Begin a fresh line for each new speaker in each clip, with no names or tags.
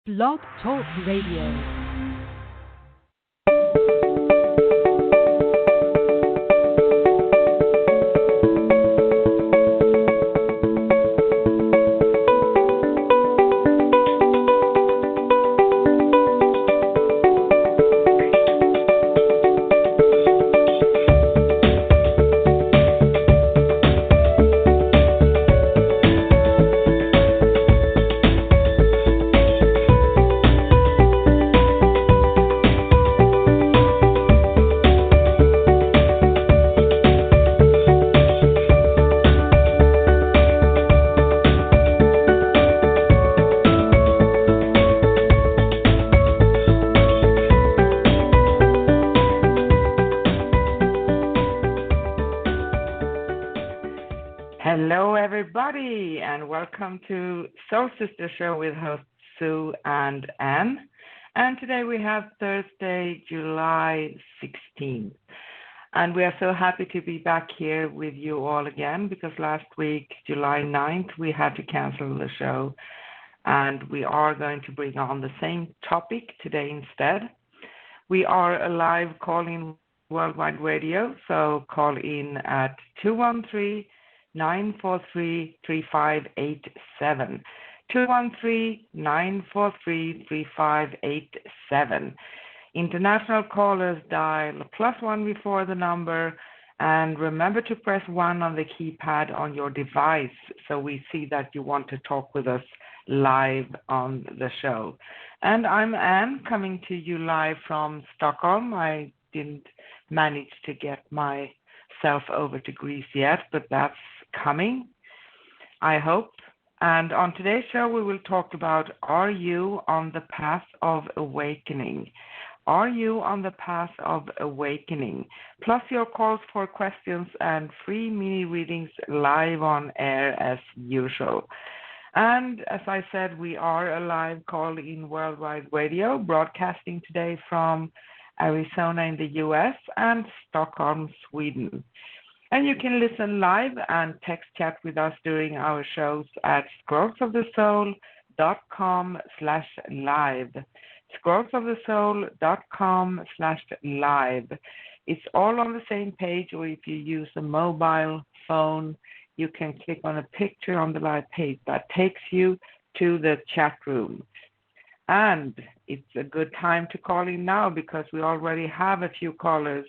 Blog Talk Radio.
Hello, everybody, and welcome to Soul Sister Show with hosts Sue and Anne. And today we have Thursday, July 16th. And we are so happy to be back here with you all again because last week, July 9th, we had to cancel the show. And we are going to bring on the same topic today instead. We are a live call-in worldwide radio, so call in at 213 943-3587. 213-943-3587. International callers dial +1 before the number, and remember to press 1 on the keypad on your device so we see that you want to talk with us live on the show. And I'm Anne, coming to you live from Stockholm. I didn't manage to get myself over to Greece yet, but that's coming, I hope. And on today's show, we will talk about, are you on the path of awakening? Are you on the path of awakening? Plus your calls for questions and free mini readings live on air as usual. And as I said, we are a live call-in worldwide radio, broadcasting today from Arizona in the US and Stockholm, Sweden. And you can listen live and text chat with us during our shows at scrollsofthesoul.com/live. scrollsofthesoul.com/live. It's all on the same page, or if you use a mobile phone, you can click on a picture on the live page that takes you to the chat room. And it's a good time to call in now because we already have a few callers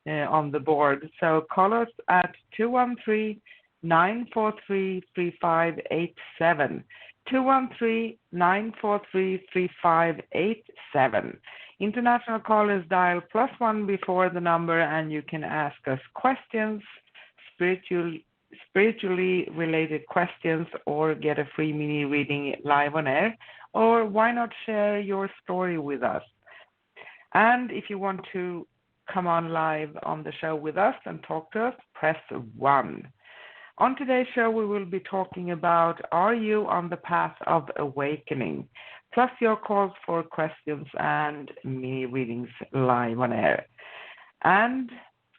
on the board. So call us at 213-943-3587. 213-943-3587. International callers dial +1 before the number, and you can ask us questions, spiritually related questions, or get a free mini reading live on air, or why not share your story with us? And if you want to come on live on the show with us and talk to us, press 1. On today's show, we will be talking about, are you on the path of awakening? Plus your calls for questions and mini readings live on air. And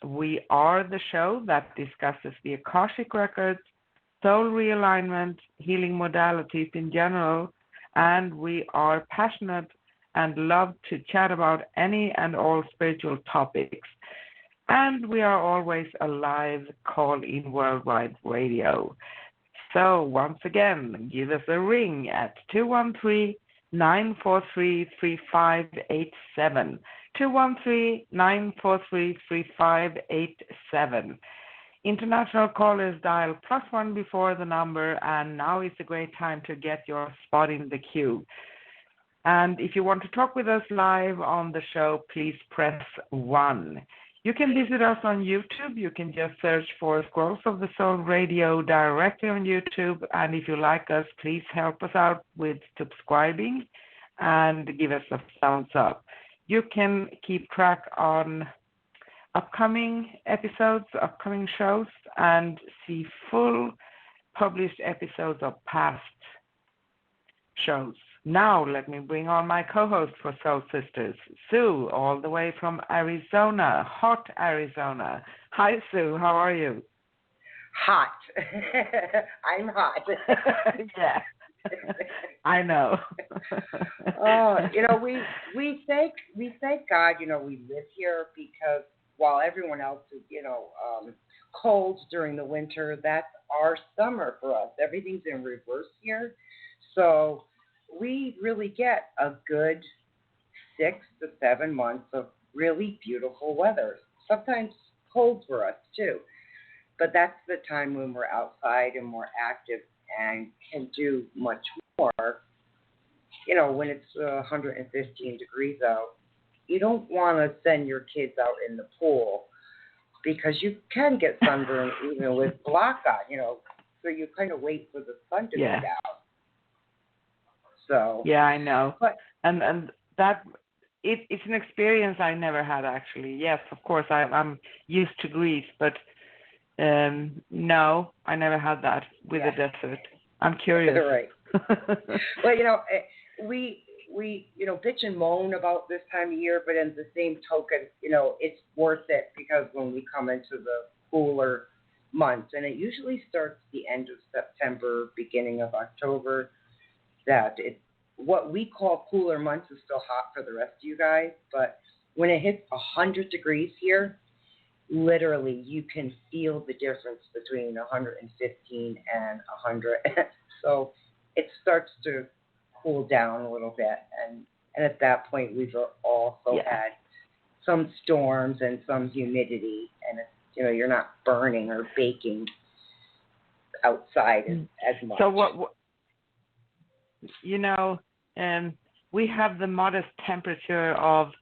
we are the show that discusses the Akashic Records, soul realignment, healing modalities in general, and we are passionate and love to chat about any and all spiritual topics. And we are always a live call-in worldwide radio. So once again, give us a ring at 213-943-3587. 213-943-3587. International callers dial +1 before the number, and now is a great time to get your spot in the queue. And if you want to talk with us live on the show, please press 1. You can visit us on YouTube. You can just search for Scrolls of the Soul Radio directly on YouTube. And if you like us, please help us out with subscribing and give us a thumbs up. You can keep track on upcoming episodes, upcoming shows, and see full published episodes of past shows. Now, let me bring on my co-host for Soul Sisters, Sue, all the way from Arizona, hot Arizona. Hi, Sue. How are you?
Hot. I'm hot.
Yeah. I know.
We thank God, we live here because while everyone else is, cold during the winter, that's our summer for us. Everything's in reverse here. So we really get a good 6 to 7 months of really beautiful weather. Sometimes cold for us too. But that's the time when we're outside and more active and can do much more. When it's 115 degrees out, you don't want to send your kids out in the pool because you can get sunburned even with block on, so you kind of wait for the sun to go down. So
yeah, I know.
But
and that it's an experience I never had actually. Yes, of course I'm used to Greece, but no, I never had that with the desert. I'm curious.
Right. Well, we bitch and moan about this time of year, but in the same token, it's worth it because when we come into the cooler months, and it usually starts the end of September, beginning of October, that what we call cooler months is still hot for the rest of you guys, but when it hits 100 degrees here, literally you can feel the difference between 115 and 100. So it starts to cool down a little bit, and at that point we've also had some storms and some humidity, and it's, you're not burning or baking outside as much.
So what we have the modest temperature of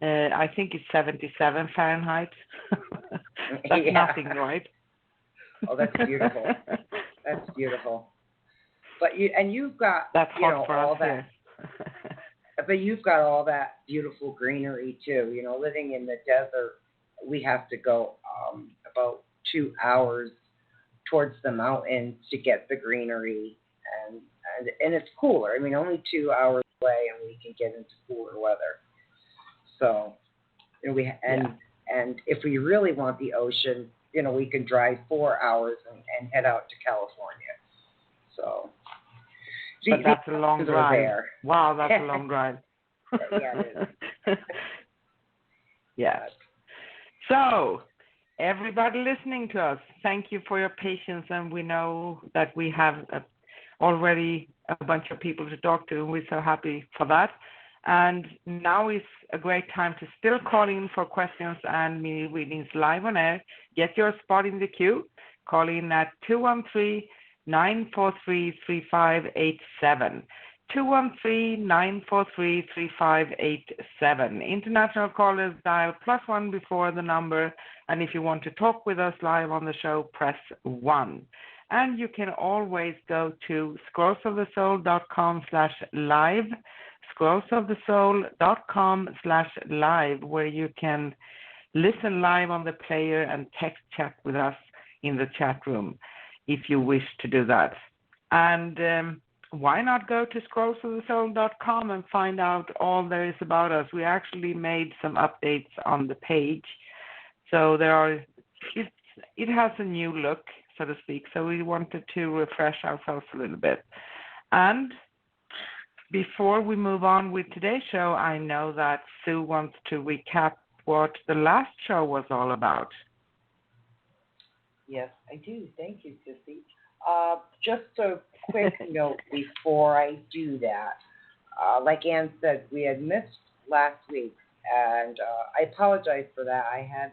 I think it's 77 Fahrenheit. That's nothing, right?
Oh, that's beautiful. That's beautiful. But you've got
that's hot for
all
us
that.
Here.
But you've got all that beautiful greenery too. Living in the desert, we have to go about 2 hours towards the mountains to get the greenery, and it's cooler. I mean, only 2 hours away, and we can get into cooler weather. So, and if we really want the ocean, we can drive 4 hours and head out to California. So,
but that's a long drive.
There.
Wow, that's a long drive.
Yeah, it is.
Yes. So, everybody listening to us, thank you for your patience, and we know that we have already a bunch of people to talk to, and we're so happy for that. And now is a great time to still call in for questions and mini readings live on air. Get your spot in the queue. Call in at 213-943-3587. 213-943-3587. International callers dial +1 before the number. And if you want to talk with us live on the show, press 1. And you can always go to scrollsofthesoul.com/live. scrollsofthesoul.com/live, where you can listen live on the player and text chat with us in the chat room if you wish to do that. And why not go to scrollsofthesoul.com and find out all there is about us? We actually made some updates on the page. So it has a new look, so to speak. So we wanted to refresh ourselves a little bit. And before we move on with today's show, I know that Sue wants to recap what the last show was all about.
Yes, I do. Thank you, Sissy. Just a quick note before I do that. Like Ann said, we had missed last week, and I apologize for that. I had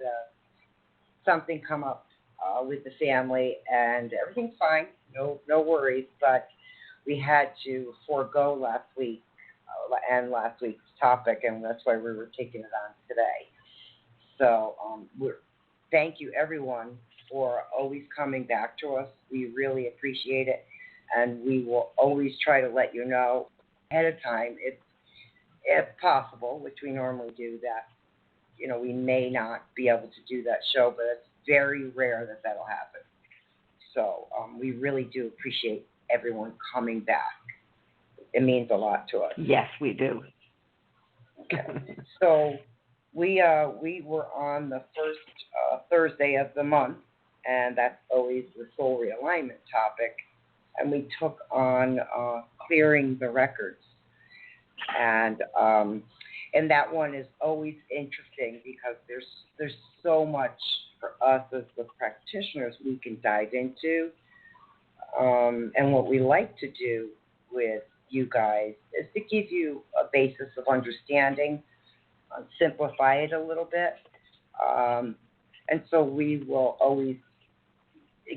something come up with the family, and everything's fine. No worries, but we had to forego last week and last week's topic, and that's why we were taking it on today. So thank you, everyone, for always coming back to us. We really appreciate it, and we will always try to let you know ahead of time, if possible, which we normally do, that we may not be able to do that show, but it's very rare that that'll happen. So we really do appreciate everyone coming back. It means a lot to us.
Yes, we do.
Okay. So we were on the first Thursday of the month, and that's always the soul realignment topic. And we took on clearing the records. And that one is always interesting because there's so much for us as the practitioners we can dive into. And what we like to do with you guys is to give you a basis of understanding, simplify it a little bit. And so we will always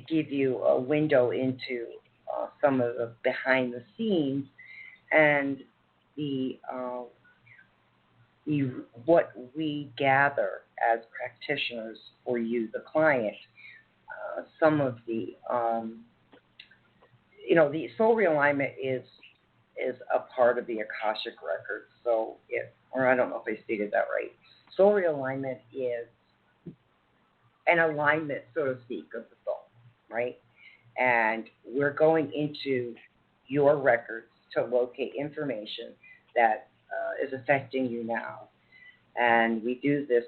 give you a window into some of the behind the scenes and the what we gather as practitioners for you, the client. Some of the the soul realignment is a part of the Akashic Records. So or I don't know if I stated that right. Soul realignment is an alignment, so to speak, of the soul, right? And we're going into your records to locate information that is affecting you now. And we do this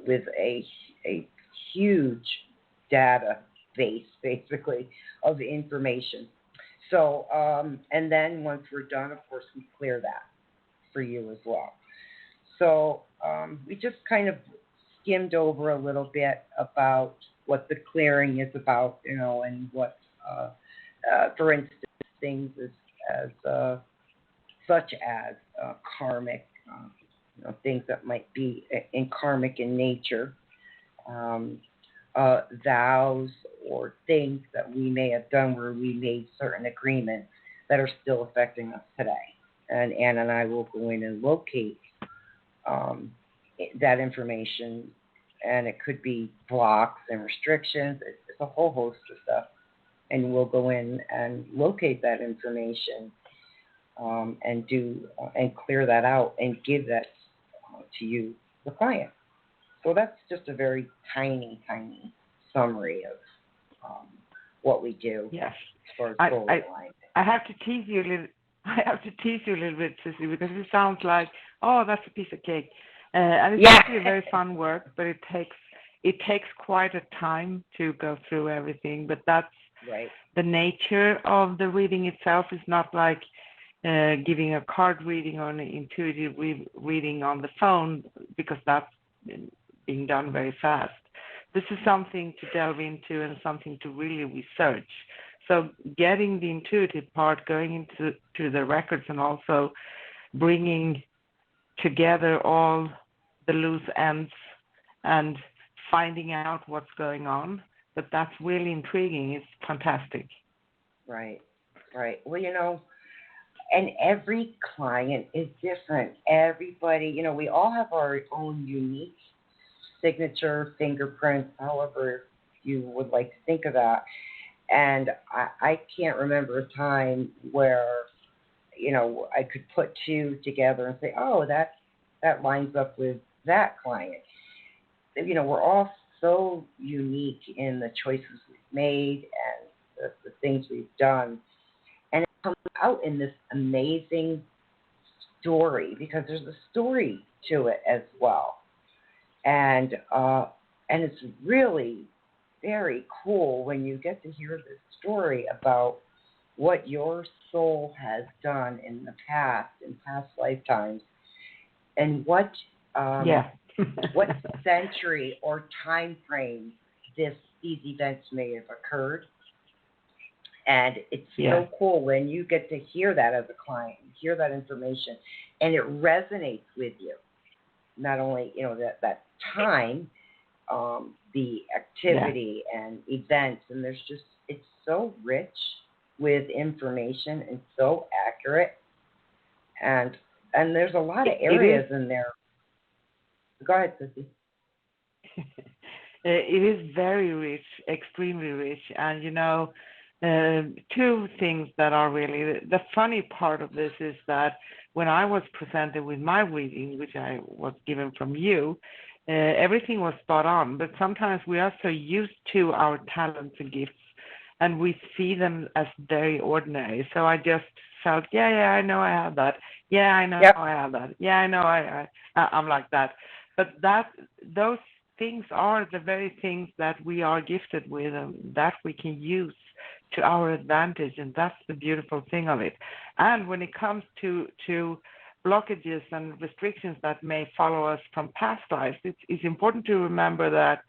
with a huge database, basically, of information. So, and then once we're done, of course, we clear that for you as well. So we just kind of skimmed over a little bit about what the clearing is about, and what, for instance, things as such as karmic, things that might be in karmic in nature, vows or things that we may have done where we made certain agreements that are still affecting us today. And Ann and I will go in and locate that information, and it could be blocks and restrictions. It's a whole host of stuff. And we'll go in and locate that information and and clear that out and give that to you, the client. So that's just a very tiny summary of what we do.
Yes.
As far as soul alignment.
I have to tease you a little. I have to tease you a little bit, Sissy, because it sounds like, oh, that's a piece of cake, and it's actually very fun work, but it takes quite a time to go through everything. But that's
right.
The nature of the reading itself is not like giving a card reading or an intuitive reading on the phone, because that's being done very fast. This is something to delve into and something to really research. So getting the intuitive part, going into the records, and also bringing together all the loose ends and finding out what's going on. But that's really intriguing. It's fantastic.
Right. Well, and every client is different. Everybody, we all have our own unique signature, fingerprints, however you would like to think of that. And I can't remember a time where, I could put two together and say, oh, that lines up with that client. We're all so unique in the choices we've made and the things we've done. And it comes out in this amazing story, because there's a story to it as well. And it's really very cool when you get to hear this story about what your soul has done in the past, in past lifetimes, and what what century or time frame these events may have occurred. And it's so cool when you get to hear that as a client, hear that information, and it resonates with you. Not only, that time, the activity and events, and it's so rich with information and so accurate. And there's a lot of areas in there. Go ahead, Sissy.
It is very rich, extremely rich. And, two things that are really, the funny part of this is that when I was presented with my reading, which I was given from you, everything was spot on. But sometimes we are so used to our talents and gifts, and we see them as very ordinary. So I just felt, I know I have that. Yeah, I know I have that. Yeah, I know I'm like that. But those things are the very things that we are gifted with, and that we can use our advantage, and that's the beautiful thing of it. And when it comes to blockages and restrictions that may follow us from past lives, it's important to remember that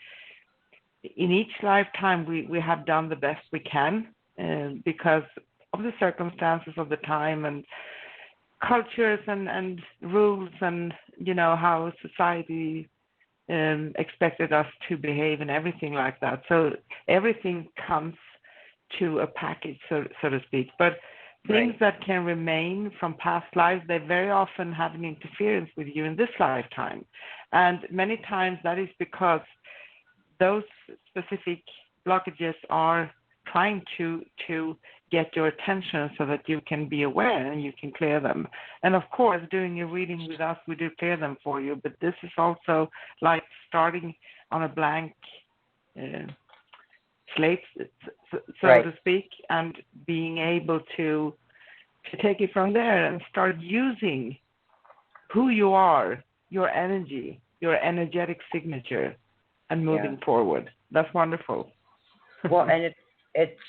in each lifetime we have done the best we can because of the circumstances of the time and cultures and rules and how society expected us to behave and everything like that. So everything comes to a package, so to speak. But things
Right.
that can remain from past lives, they very often have an interference with you in this lifetime. And many times that is because those specific blockages are trying to get your attention so that you can be aware and you can clear them. And of course, doing a reading with us, we do clear them for you. But this is also like starting on a blank slate, so
Right.
to speak, and being able to take it from there and start using who you are, your energy, your energetic signature, and moving forward. That's wonderful.
Well, and it's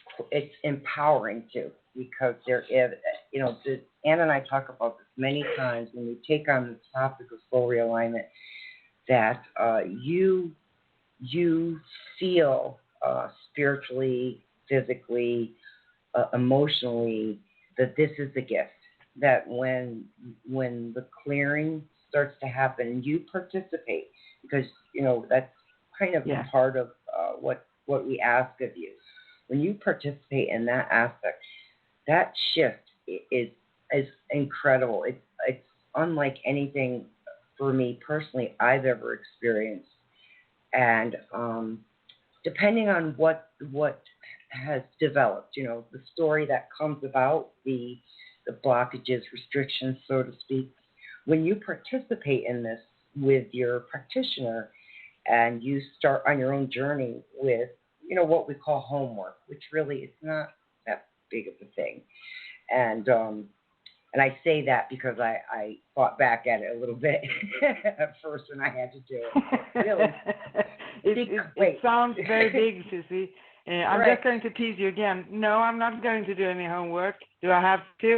empowering too, because there is, Ann and I talk about this many times when we take on this topic of soul realignment, that you feel spiritually, physically, emotionally, that this is a gift. That when the clearing starts to happen, you participate, because that's kind of
Yeah.
part of what we ask of you. When you participate in that aspect, that shift is incredible. It's unlike anything for me personally I've ever experienced. And depending on what has developed, the story that comes about, the blockages, restrictions, so to speak, when you participate in this with your practitioner and you start on your own journey with, what we call homework, which really is not that big of a thing. And I say that because I fought back at it a little bit at first when I had to do it. Really,
it sounds very big, Sissy. I'm
Right.
just going to tease you again. No, I'm not going to do any homework. Do I have to?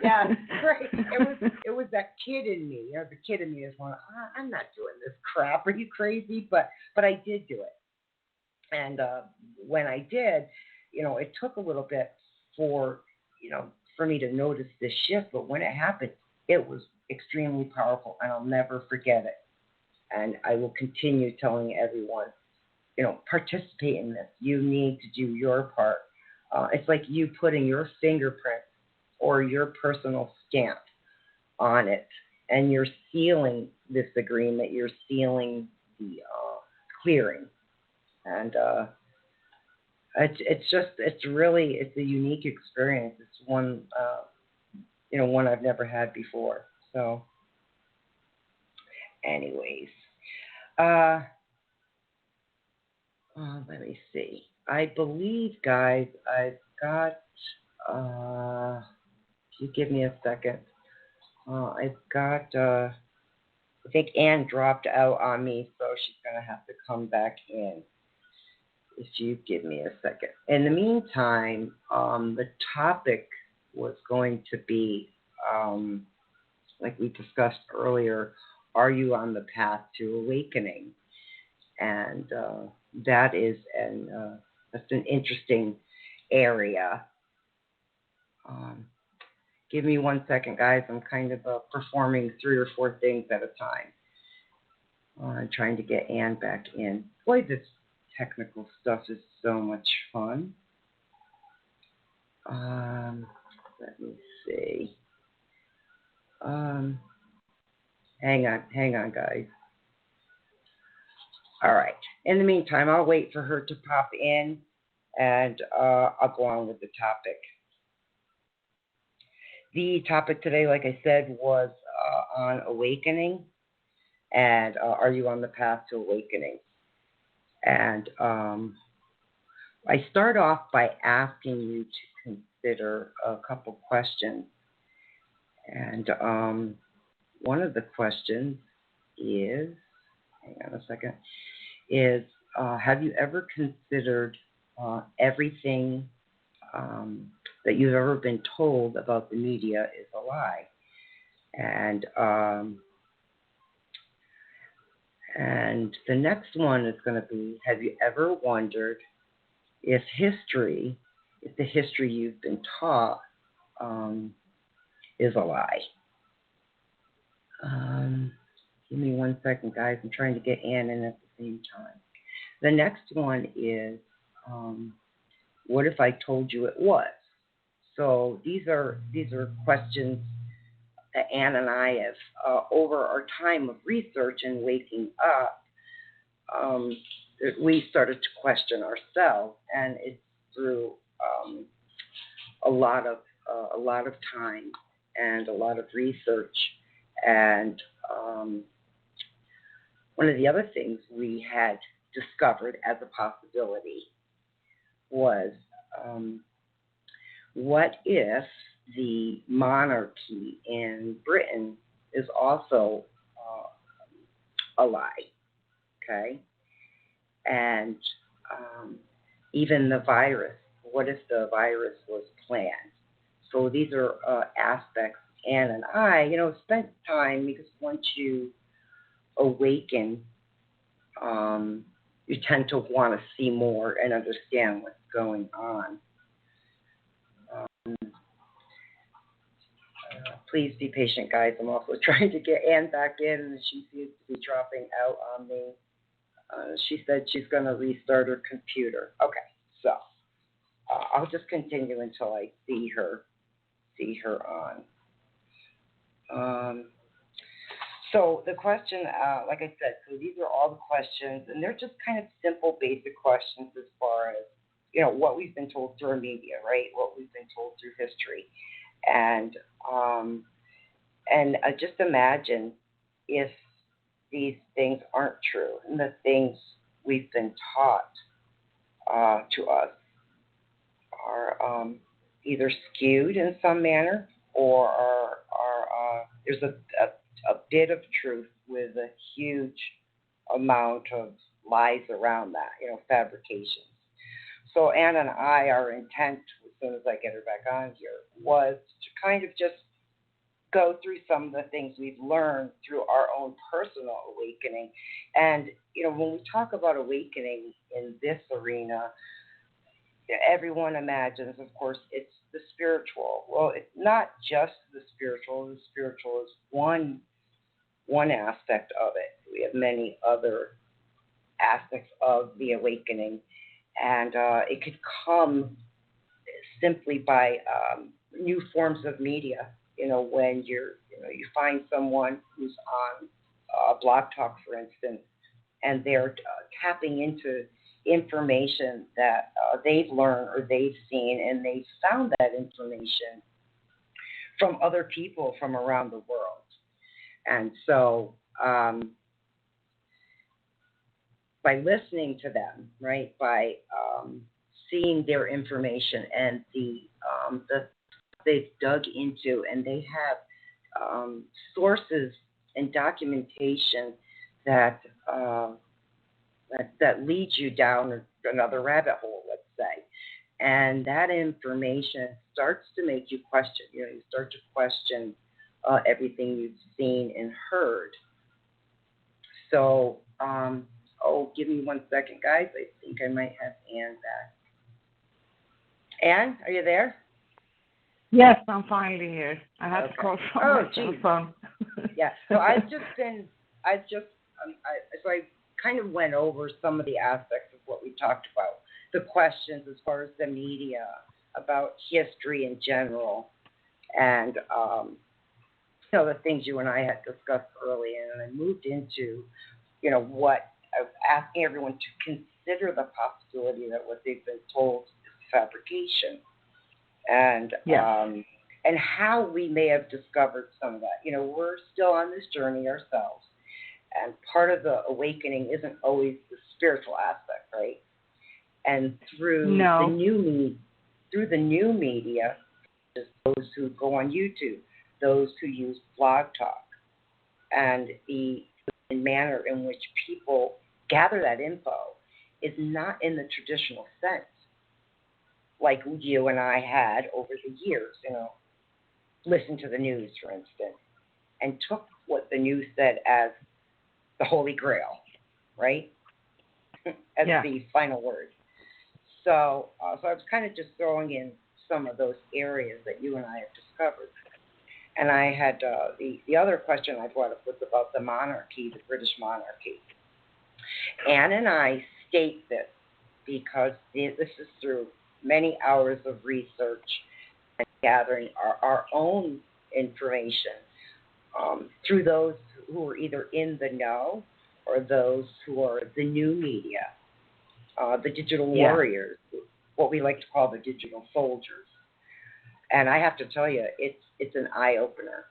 Yeah, right. It was that kid in me. The kid in me is going, I'm not doing this crap. Are you crazy? But I did do it. And when I did, it took a little bit for me to notice this shift. But when it happened, it was extremely powerful, and I'll never forget it. And I will continue telling everyone, participate in this. You need to do your part. It's like you putting your fingerprint or your personal stamp on it, and you're sealing this agreement. You're sealing the clearing, and it's a unique experience. It's one one I've never had before. So, anyways, let me see. I believe, guys, I've got. If you give me a second, I've got. I think Ann dropped out on me, so she's gonna have to come back in. If you give me a second. In the meantime, the topic was going to be, like we discussed earlier, are you on the path to awakening? And that is that's an interesting area. Give me 1 second, guys. I'm kind of performing 3 or 4 things at a time. I'm trying to get Ann back in. Boy, this technical stuff is so much fun. Let me see. Hang on, guys. All right. In the meantime, I'll wait for her to pop in, and I'll go on with the topic. The topic today, like I said, was on awakening, and are you on the path to awakening? And I start off by asking you to consider a couple questions. And one of the questions is, hang on a second, is have you ever considered everything that you've ever been told about the media is a lie. And the next one is going to be, have you ever wondered if the history you've been taught is a lie? Give me 1 second, guys. I'm trying to get Ann in at the same time. The next one is, what if I told you it was? So these are questions that Ann and I have, over our time of research and waking up, we started to question ourselves, and it's through a lot of time and a lot of research. And one of the other things we had discovered as a possibility was, what if the monarchy in Britain is also a lie, okay? And even the virus, what if the virus was planned? So these are aspects Ann and I, spent time, because once you awaken, you tend to want to see more and understand what's going on. Please be patient, guys. I'm also trying to get Ann back in, and she seems to be dropping out on me. She said she's going to restart her computer. Okay, so I'll just continue until I see her on. So the question, like I said, so these are all the questions, and they're just kind of simple, basic questions as far as, what we've been told through our media, right? What we've been told through history. And just imagine if these things aren't true, and the things we've been taught to us are either skewed in some manner, or are there's a bit of truth with a huge amount of lies around that, fabrications. So Ann and I, our intent, as soon as I get her back on here, was to kind of just go through some of the things we've learned through our own personal awakening. And, when we talk about awakening in this arena, everyone imagines, of course, it's the spiritual. Well, it's not just the spiritual. The spiritual is one aspect of it. We have many other aspects of the awakening, and it could come simply by new forms of media. When you find someone who's on Blog Talk, for instance, and they're tapping into information that they've learned or they've seen, and they've found that information from other people from around the world. And so by listening to them, right, by seeing their information and the they've dug into, and they have sources and documentation that leads you down another rabbit hole, let's say. And that information starts to make you question. You start to question everything you've seen and heard. So, give me 1 second, guys. I think I might have Ann back. Ann, are you there?
Yes, I'm finally here. I had to call from my cell phone.
Yeah. So I kind of went over some of the aspects of what we talked about, the questions as far as the media, about history in general, and the things you and I had discussed earlier. And I moved into, what I was asking everyone to consider the possibility that what they've been told is fabrication, and how we may have discovered some of that. We're still on this journey ourselves. And part of the awakening isn't always the spiritual aspect, right? And through the new media, those who go on YouTube, those who use Blog Talk, and the manner in which people gather that info is not in the traditional sense. like you and I had over the years, listened to the news, for instance, and took what the news said as the Holy Grail, right? As the final word. So I was kind of just throwing in some of those areas that you and I have discovered. And I had the other question I brought up was about the monarchy, the British monarchy. Anne and I state this because this is through many hours of research and gathering our own information through those who are either in the know or those who are the new media, the digital warriors, what we like to call the digital soldiers. And I have to tell you, it's an eye-opener.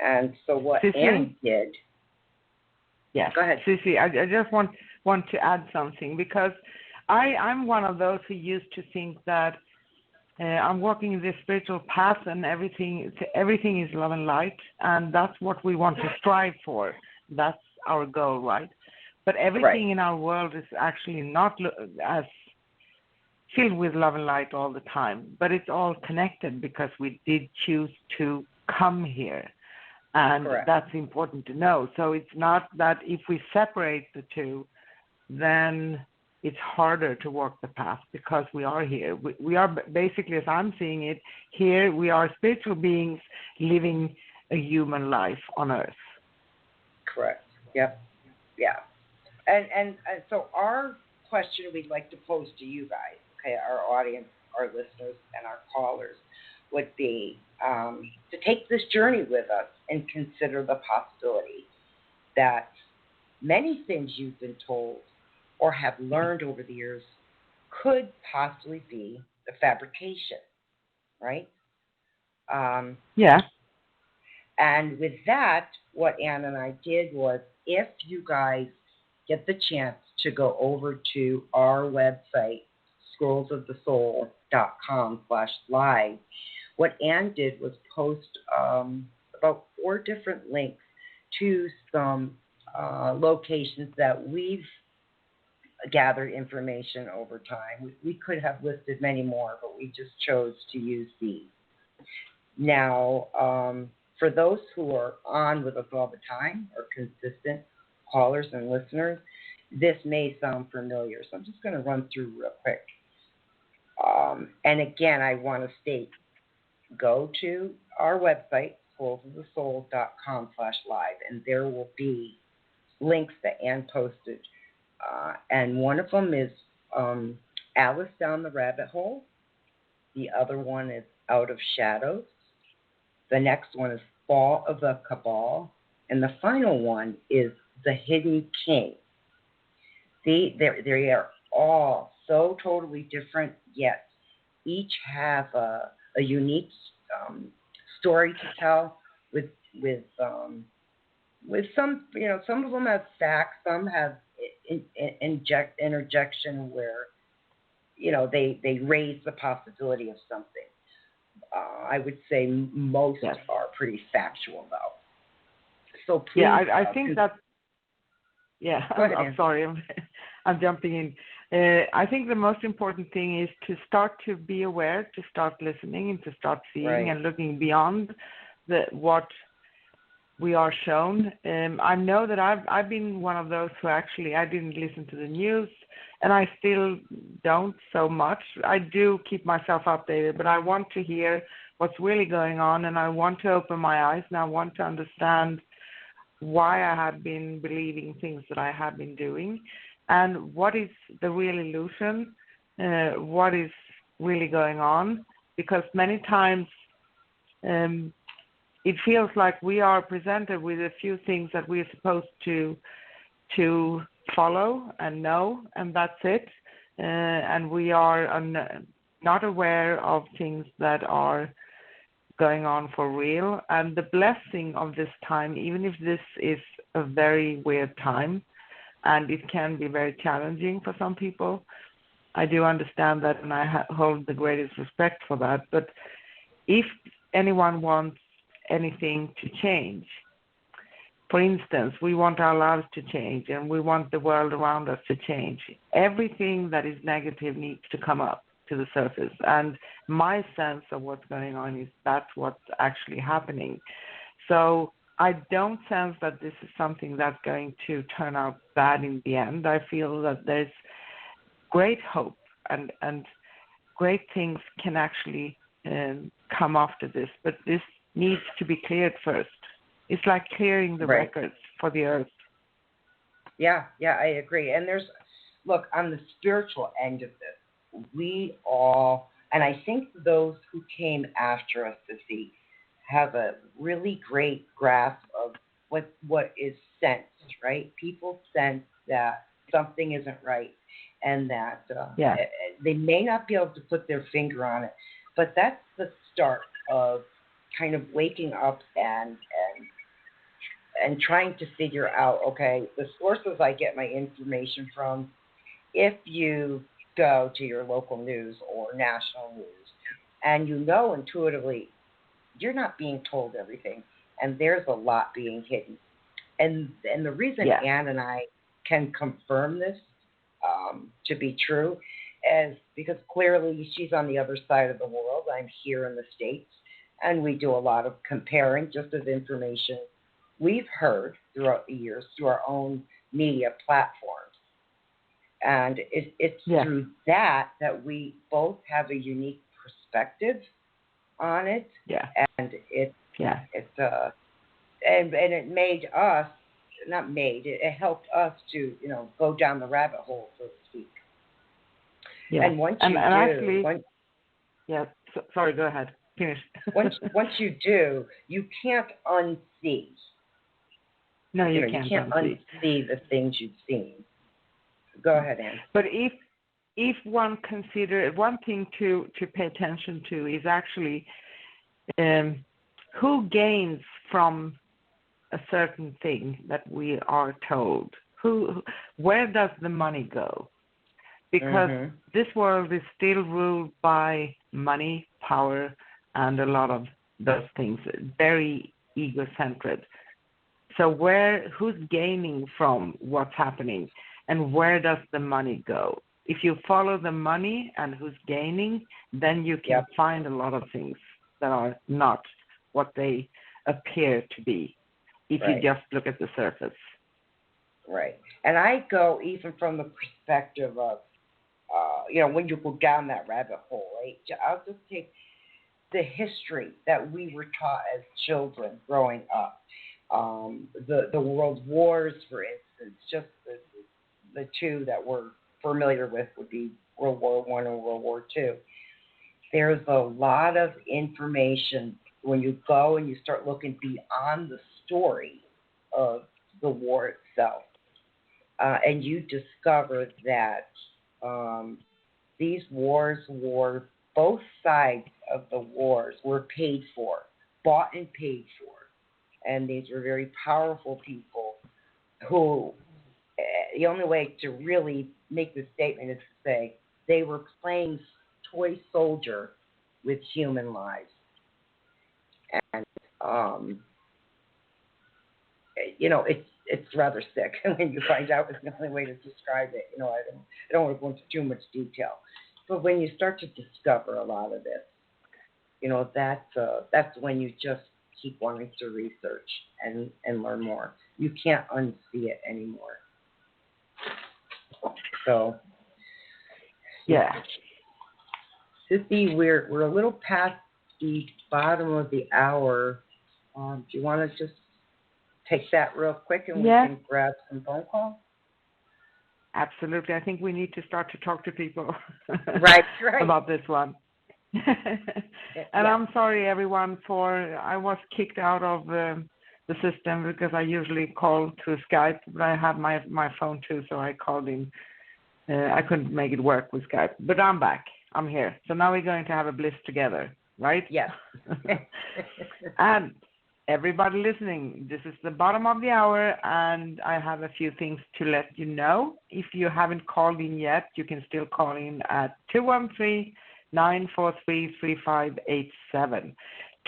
And so what Anne did...
Yes,
go ahead.
Sissy, I just want to add something, because I'm one of those who used to think that I'm walking in this spiritual path and everything is love and light, and that's what we want to strive for. That's our goal, right? But everything in our world is actually not as filled with love and light all the time, but it's all connected because we did choose to come here. And that's important to know. So it's not that if we separate the two, then it's harder to walk the path because we are here. We are basically, as I'm seeing it, here we are spiritual beings living a human life on earth.
Correct. Yep. Yeah. And so our question we'd like to pose to you guys, okay, our audience, our listeners, and our callers, would be to take this journey with us and consider the possibility that many things you've been told or have learned over the years could possibly be the fabrication, right?
Yeah.
And with that, what Anne and I did was, if you guys get the chance to go over to our website, scrollsofthesoul.com/live, what Anne did was post about 4 different links to some locations that we've gathered information over time. We could have listed many more, but we just chose to use these. Now, for those who are on with us all the time, or consistent callers and listeners, this may sound familiar, so I'm just going to run through real quick. And again, I want to state, go to our website, scrollsofthesoul.com/live, and there will be links that Anne posted. And one of them is Alice Down the Rabbit Hole. The other one is Out of Shadows. The next one is Fall of the Cabal. And the final one is The Hidden King. See, they are all so totally different, yet each have a unique story to tell with some, some of them have facts, some have interjection where, they raise the possibility of something. I would say most are pretty factual, though. So please,
I think that. Yeah, I'm sorry, I'm jumping in. I think the most important thing is to start to be aware, to start listening, and to start seeing and looking beyond what we are shown. I know that I've been one of those who actually, I didn't listen to the news, and I still don't so much. I do keep myself updated, but I want to hear what's really going on, and I want to open my eyes, and I want to understand why I have been believing things that I have been doing, and what is the real illusion, what is really going on, because many times it feels like we are presented with a few things that we're supposed to follow and know, and that's it, and we are not aware of things that are going on for real. And the blessing of this time, even if this is a very weird time and it can be very challenging for some people, I do understand that, and I hold the greatest respect for that. But if anyone wants anything to change, for instance, we want our lives to change and we want the world around us to change, everything that is negative needs to come up. to the surface. And my sense of what's going on is that's what's actually happening. So I don't sense that this is something that's going to turn out bad in the end. I feel that there's great hope and great things can actually come after this, but this needs to be cleared first. It's like clearing the records for the earth.
Yeah, I agree. And look, on the spiritual end of this, we all, and I think those who came after us, Sissy, have a really great grasp of what is sensed, right? People sense that something isn't right, and that they may not be able to put their finger on it, but that's the start of kind of waking up and trying to figure out, okay, the sources I get my information from, if you go to your local news or national news, and you know intuitively you're not being told everything, and there's a lot being hidden. And the reason Ann and I can confirm this to be true is because clearly she's on the other side of the world. I'm here in the States, and we do a lot of comparing just of information we've heard throughout the years through our own media platforms. And it's through that we both have a unique perspective on it. Yeah. And it made us, it helped us to, go down the rabbit hole, so to speak. Yeah. And once you
sorry, go ahead. Finish.
once you do, you can't unsee.
No, you can't.
You can't unsee the things you've seen. Go ahead, Ann.
But if one one thing to pay attention to is actually who gains from a certain thing that we are told. Where does the money go? Because this world is still ruled by money, power, and a lot of those things, very ego-centered. So who's gaining from what's happening, and where does the money go? If you follow the money and who's gaining, then you can find a lot of things that are not what they appear to be if you just look at the surface.
Right. And I go even from the perspective of, when you go down that rabbit hole, right? I'll just take the history that we were taught as children growing up. The world wars, for instance, just the two that we're familiar with would be World War I and World War II. There's a lot of information when you go and you start looking beyond the story of the war itself, and you discover that these wars were, both sides of the wars were paid for, bought and paid for. And these were very powerful people who, the only way to really make this statement is to say they were playing toy soldier with human lives. And, it's rather sick when you find out it's the only way to describe it. I don't want to go into too much detail. But when you start to discover a lot of this, that's when you just keep wanting to research and learn more. You can't unsee it anymore. So, Sissy, we're a little past the bottom of the hour. Do you want to just take that real quick and we can grab some phone calls?
Absolutely. I think we need to start to talk to people
right.
about this one. And I'm sorry, everyone, I was kicked out of the system because I usually call through Skype, but I have my phone too, so I called in. I couldn't make it work with Skype, but I'm back. I'm here. So now we're going to have a bliss together, right?
Yes.
And everybody listening, this is the bottom of the hour, and I have a few things to let you know. If you haven't called in yet, you can still call in at 213-943-3587.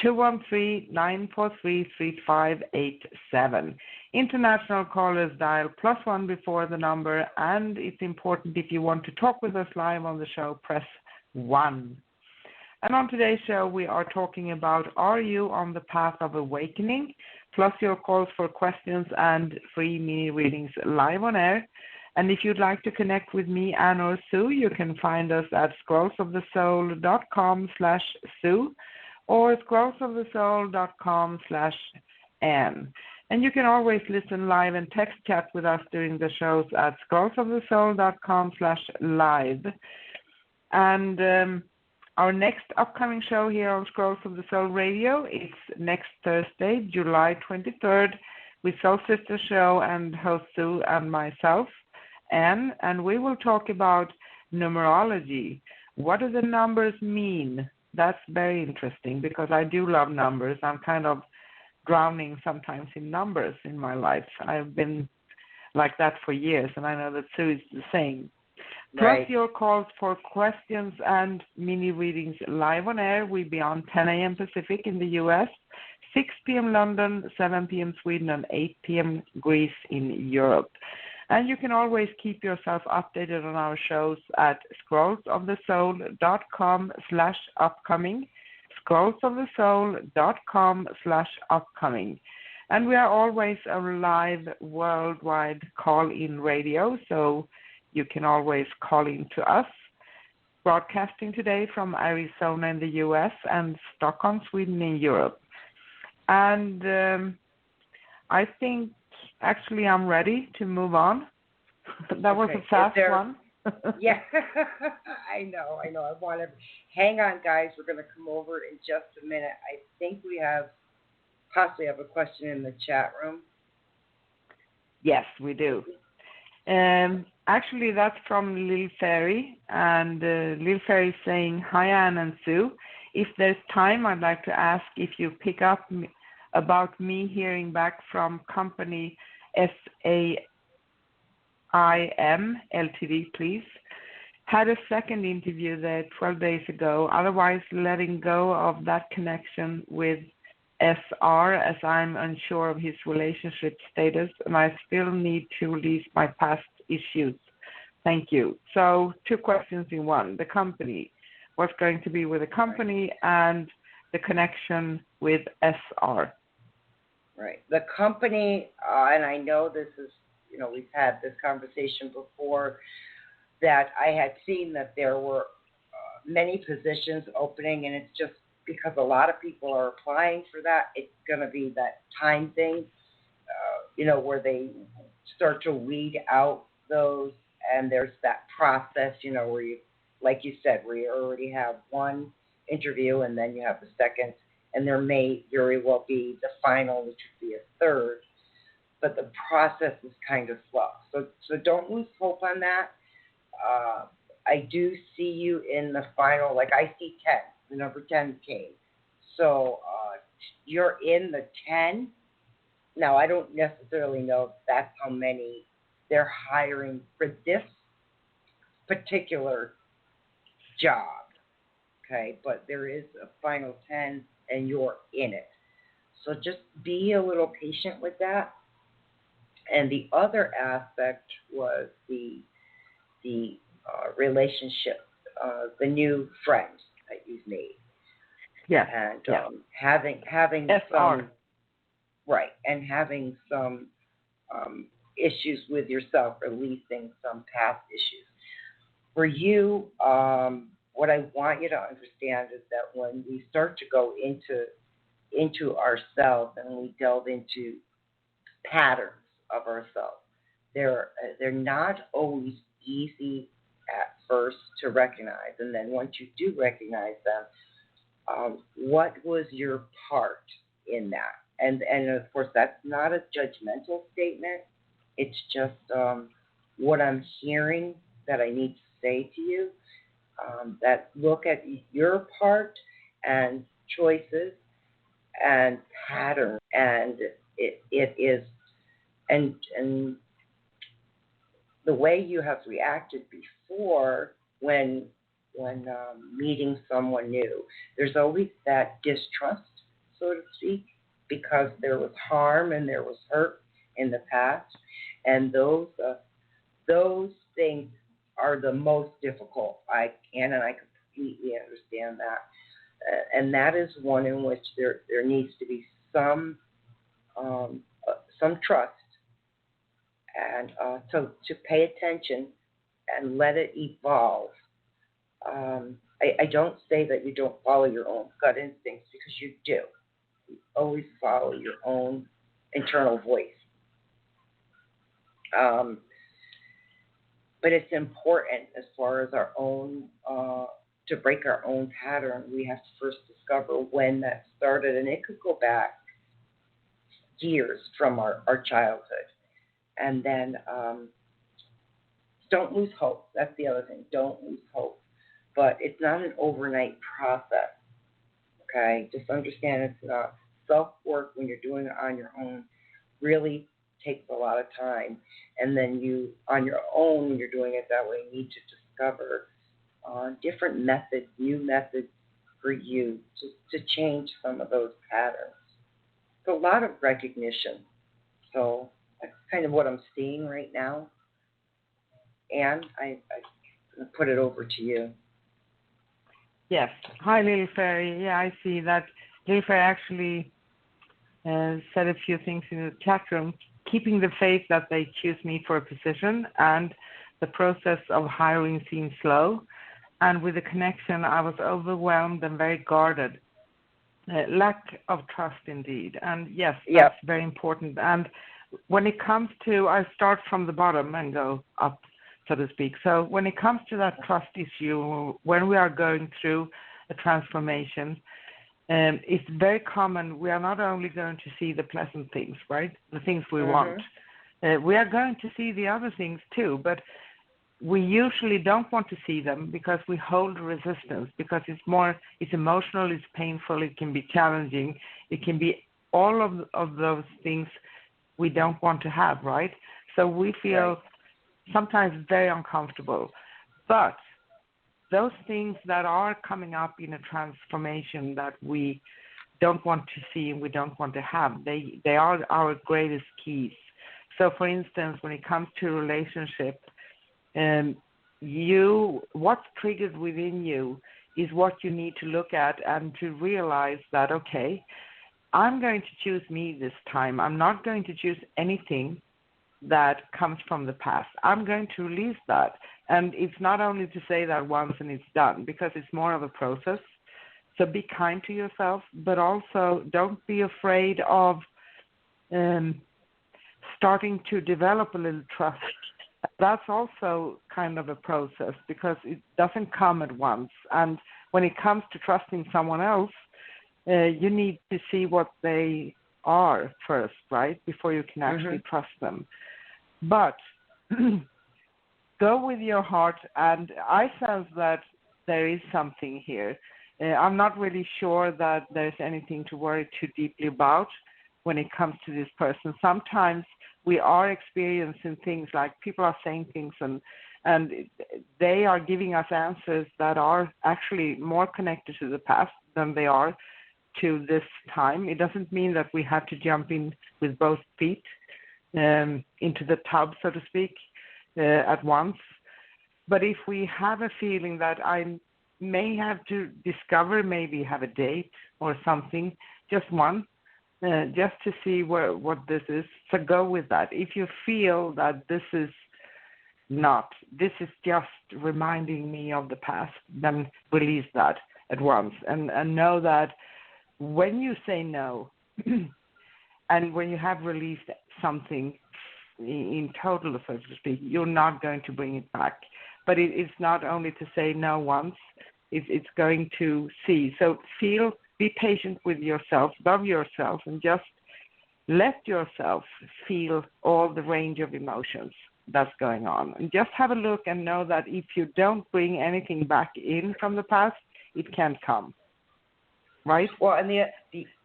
213-943-3587. International callers dial +1 before the number, and it's important if you want to talk with us live on the show, press 1. And on today's show, we are talking about Are You on the Path of Awakening? Plus your calls for questions and free mini readings live on air. And if you'd like to connect with me, Anne or Sue, you can find us at scrollsofthesoul.com/Sue or scrollsofthesoul.com/Anne. And you can always listen live and text chat with us during the shows at scrollsofthesoul.com/live. And our next upcoming show here on Scrolls of the Soul Radio is next Thursday, July 23rd, with Soul Sister Show and host Sue and myself, Anne, and we will talk about numerology. What do the numbers mean? That's very interesting because I do love numbers. I'm kind of drowning sometimes in numbers in my life. I've been like that for years, and I know that Sue is the same.
Right.
Plus your calls for questions and mini readings live on air will be on 10 a.m. Pacific in the U.S., 6 p.m. London, 7 p.m. Sweden, and 8 p.m. Greece in Europe. And you can always keep yourself updated on our shows at scrollsofthesoul.com/upcoming, scrollsofthesoul.com/upcoming. And we are always a live worldwide call-in radio, so you can always call in to us. Broadcasting today from Arizona in the U.S. and Stockholm, Sweden in Europe. And I think actually I'm ready to move on. That was a fast one.
Yeah, I know. I want to hang on, guys. We're going to come over in just a minute. I think we possibly have a question in the chat room.
Yes, we do. Actually, that's from Lil Fairy, and Lil Fairy is saying, "Hi, Anne and Sue. If there's time, I'd like to ask if you pick up about me hearing back from company SAIM Ltd, please. Had a second interview there 12 days ago, otherwise letting go of that connection with SR as I'm unsure of his relationship status and I still need to release my past issues. Thank you." So 2 questions in one. The company, what's going to be with the company and the connection with SR.
Right. The company, and I know this is, we've had this conversation before, that I had seen that there were many positions opening, and it's just because a lot of people are applying for that. It's going to be that time thing, where they start to weed out those, and there's that process, where you, like you said, where you already have one interview and then you have the second, and there may very well be the final, which would be a third, but the process is kind of slow. So don't lose hope on that. I do see you in the final, like I see 10, the number 10 came. So you're in the 10. Now, I don't necessarily know if that's how many they're hiring for this particular job, okay? But there is a final 10, and you're in it. So just be a little patient with that. And the other aspect was the relationship, the new friends that you've made.
Yeah.
And having
SR.
some, right, and having some issues with yourself, releasing some past issues. For you, what I want you to understand is that when we start to go into ourselves and we delve into patterns of ourselves, they're not always easy at first to recognize. And then once you do recognize them, what was your part in that? And of course, that's not a judgmental statement. It's just what I'm hearing that I need to say to you, that look at your part and choices and patterns, and it is, and the way you have reacted before when meeting someone new, there's always that distrust, so to speak, because there was harm and there was hurt in the past, and those things are the most difficult. I completely understand that. And that is one in which there needs to be some trust, and so to pay attention and let it evolve. I don't say that you don't follow your own gut instincts, because you do. You always follow your own internal voice. But it's important, as far as our own, to break our own pattern, we have to first discover when that started. And it could go back years from our childhood. And then don't lose hope. That's the other thing. Don't lose hope. But it's not an overnight process, okay? Just understand it's not self-work when you're doing it on your own. Really takes a lot of time. And then you, on your own, when you're doing it that way, need to discover different methods, new methods for you to change some of those patterns. So a lot of recognition. So that's kind of what I'm seeing right now. And I put it over to you.
Yes. Hi, Little Fairy. Yeah, I see that. Little Fairy actually said a few things in the chat room. Keeping the faith that they choose me for a position, and the process of hiring seemed slow. And with the connection, I was overwhelmed and very guarded. Lack of trust, indeed. And yes, that's very important. And when it comes to, I start from the bottom and go up, so to speak. So when it comes to that trust issue, when we are going through a transformation, it's very common. We are not only going to see the pleasant things, right? The things we want. We are going to see the other things too, but we usually don't want to see them because we hold resistance, because it's emotional, it's painful, it can be challenging, it can be all of those things we don't want to have, right? So we feel sometimes very uncomfortable. But those things that are coming up in a transformation that we don't want to see and we don't want to have, they are our greatest keys. So, for instance, when it comes to relationship, what's triggered within you is what you need to look at and to realize that, okay, I'm going to choose me this time. I'm not going to choose anything that comes from the past. I'm going to release that. And it's not only to say that once and it's done, because it's more of a process. So be kind to yourself, but also don't be afraid of starting to develop a little trust. That's also kind of a process, because it doesn't come at once. And when it comes to trusting someone else, you need to see what they are first, right, before you can actually trust them. But go with your heart, and I sense that there is something here. I'm not really sure that there's anything to worry too deeply about when it comes to this person. Sometimes we are experiencing things like people are saying things and they are giving us answers that are actually more connected to the past than they are to this time. It doesn't mean that we have to jump in with both feet into the tub, so to speak, at once. But if we have a feeling that I may have to discover, maybe have a date or something, just one, just to see what this is, so go with that. If you feel that this is just reminding me of the past, then release that at once. And know that when you say no, and when you have released something in total, so to speak, you're not going to bring it back. But it's not only to say no once, it's going to see. So be patient with yourself, love yourself, and just let yourself feel all the range of emotions that's going on. And just have a look and know that if you don't bring anything back in from the past, it can't come. Right?
Well, and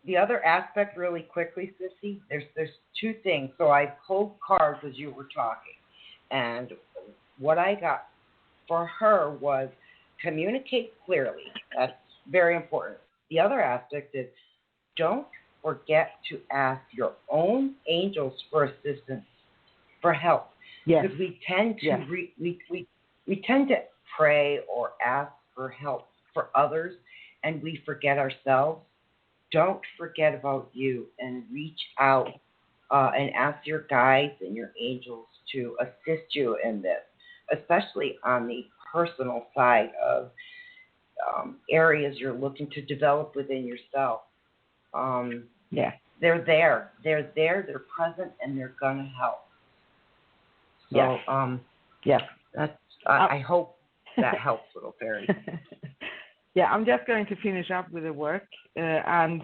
the other aspect, really quickly, Sissy, there's two things. So I pulled cards as you were talking, and what I got for her was communicate clearly. That's very important. The other aspect is don't forget to ask your own angels for assistance, for help.
Yes.
Because we tend to we tend to pray or ask for help for others and we forget ourselves, don't forget about you and reach out and ask your guides and your angels to assist you in this, especially on the personal side of areas you're looking to develop within yourself. They're there. They're present, and they're going to help. So, that's, I hope that helps, little fairy.
I'm just going to finish up with the work, and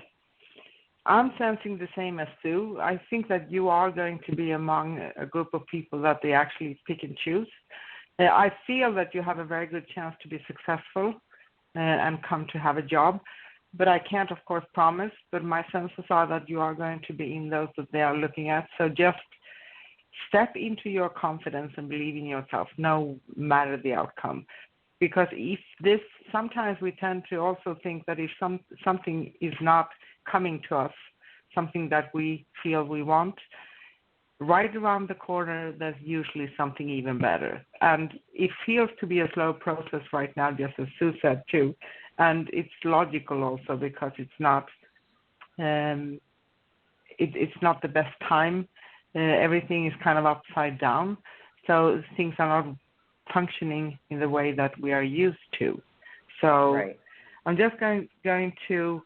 I'm sensing the same as Sue. I think that you are going to be among a group of people that they actually pick and choose. I feel that you have a very good chance to be successful and come to have a job, but I can't, of course, promise, but my senses are that you are going to be in those that they are looking at. So just step into your confidence and believe in yourself, no matter the outcome. Because if this, sometimes we tend to also think that if something is not coming to us, something that we feel we want, right around the corner, there's usually something even better. And it feels to be a slow process right now, just as Sue said too. And it's logical also because it's not it's not the best time. Everything is kind of upside down. So things are not functioning in the way that we are used to. So I'm just going to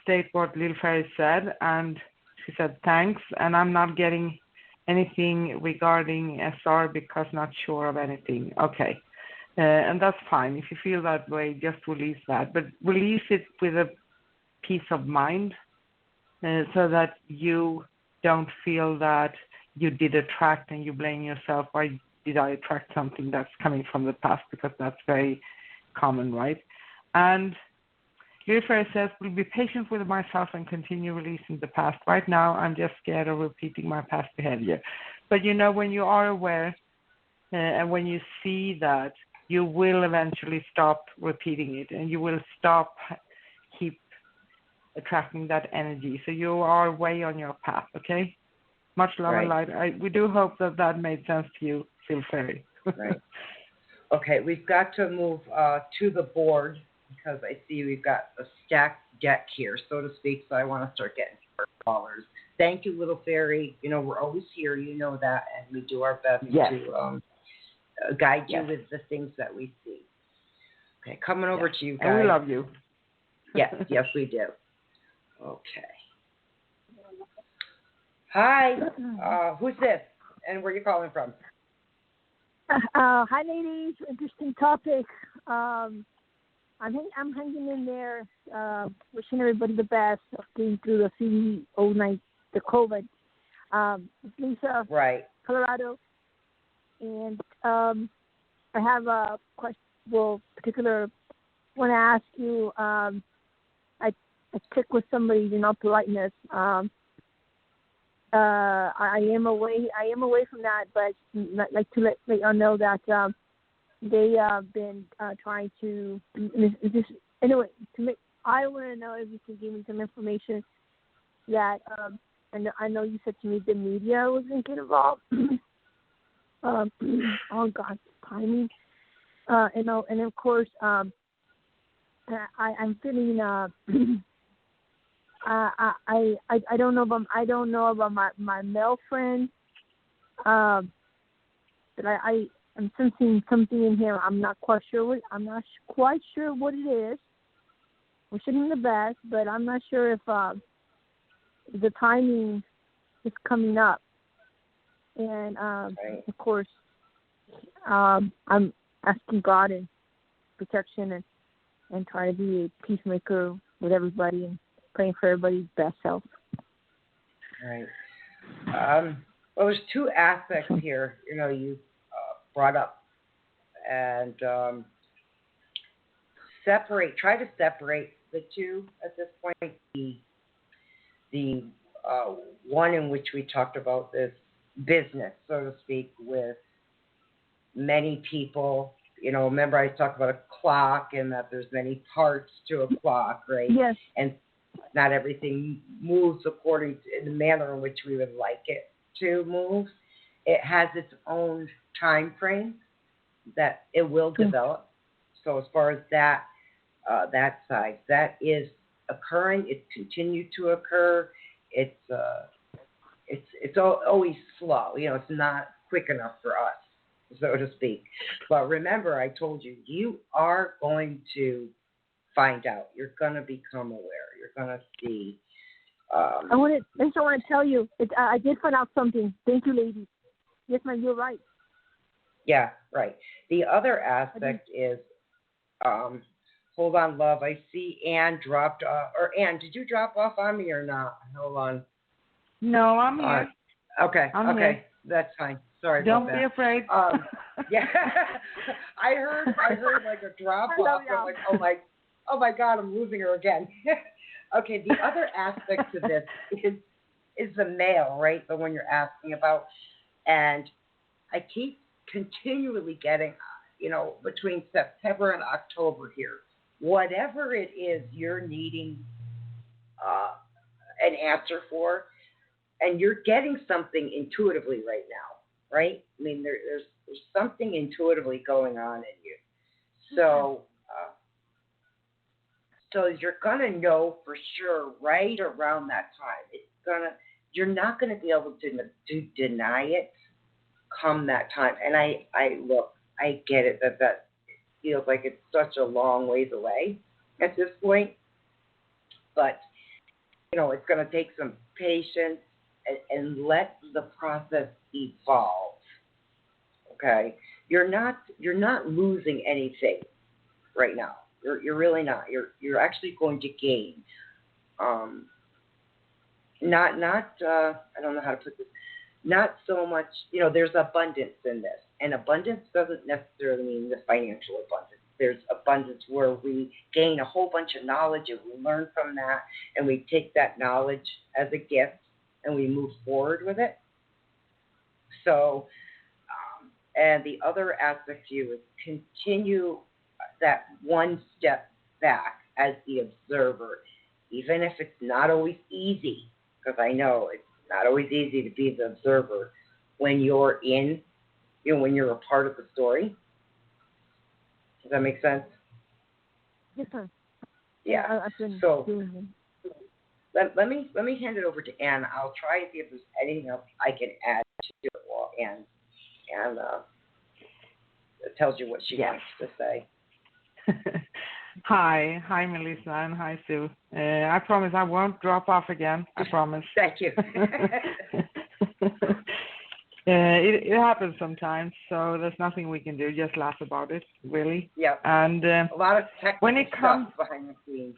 state what Little Fairy said, and she said thanks, and I'm not getting anything regarding SR because not sure of anything. Okay, and that's fine. If you feel that way, just release that, but release it with a peace of mind so that you don't feel that you did attract and you blame yourself. Why did I attract something that's coming from the past? Because that's very common, right? And Little Fairy says, we'll be patient with myself and continue releasing the past. Right now, I'm just scared of repeating my past behavior. But you know, when you are aware and when you see that, you will eventually stop repeating it and you will stop keep attracting that energy. So you are way on your path, okay? Much love and light. We do hope that that made sense to you, Little Fairy.
Okay, we've got to move to the board because I see we've got a stacked deck here, so to speak, so I want to start getting callers. Thank you, Little Fairy. You know, we're always here, you know that, and we do our best to guide you with the things that we see. Okay, coming over to you guys.
And we love you.
Yes, we do. Okay. Hi, who's this, and where are you calling from?
Hi, ladies. Interesting topic. I'm hanging in there, wishing everybody the best of getting through the the COVID. It's Lisa, Colorado, and I have a question. Well, particular, want to ask you. I checked with somebody, in all politeness. I am away from that, but I'd like to let y'all know that they have been trying to. Anyway, I want to know if you can give me some information that I know you said to me the media was going to get involved. Oh God, timing. And of course, I'm feeling. I don't know about my male friend, but I'm sensing something in here. I'm not quite sure what it is. Wishing him the best, but I'm not sure if the timing is coming up. And of course, I'm asking God and protection and try to be a peacemaker with everybody and praying for everybody's best health.
Right. Well, there's two aspects here, you know, you brought up, and try to separate the two at this point. The one in which we talked about this business, so to speak, with many people. You know, remember I talked about a clock and that there's many parts to a clock, right?
Yes.
And not everything moves according to in the manner in which we would like it to move. It has its own time frame that it will develop. So as far as that side, that is occurring. It's continued to occur. It's always slow. It's not quick enough for us, so to speak. But remember, I told you, you are going to find out. You're going to become aware. You're going to see.
I want to tell you, I did find out something. Thank you, ladies. Yes, ma'am, you're right.
Yeah, right. The other aspect is, hold on, love. I see Ann dropped off. Or Ann, did you drop off on me or not? Hold on.
No, I'm here.
Okay,
I'm here.
That's fine. Sorry
Don't
about that.
be afraid.
Yeah, I heard like a drop off. I'm like, oh my God, I'm losing her again. Okay, the other aspect to this is the mail, right? The one you're asking about, and I keep continually getting, between September and October here, whatever it is you're needing an answer for, and you're getting something intuitively right now, right? I mean, there's something intuitively going on in you. So, so you're gonna know for sure right around that time. You're not gonna be able to deny it come that time. And I get it that feels like it's such a long ways away at this point, but it's gonna take some patience and let the process evolve. Okay, you're not losing anything right now. You're really not. You're actually going to gain. Not I don't know how to put this. Not so much. There's abundance in this, and abundance doesn't necessarily mean the financial abundance. There's abundance where we gain a whole bunch of knowledge and we learn from that, and we take that knowledge as a gift and we move forward with it. So, and the other aspect to you is continue that one step back as the observer, even if it's not always easy, because I know it's not always easy to be the observer when you're when you're a part of the story. Does that make sense?
Yes, sir.
Yeah.
I've been
so
doing it.
let me hand it over to Ann. I'll try to see if there's anything else I can add to it while Ann tells you what she wants to say.
Hi, Melissa, and hi, Sue. I promise I won't drop off again. I promise.
Thank you.
It happens sometimes, so there's nothing we can do. Just laugh about it, really.
Yeah.
And
a lot of technical
when it comes
stuff behind the scenes.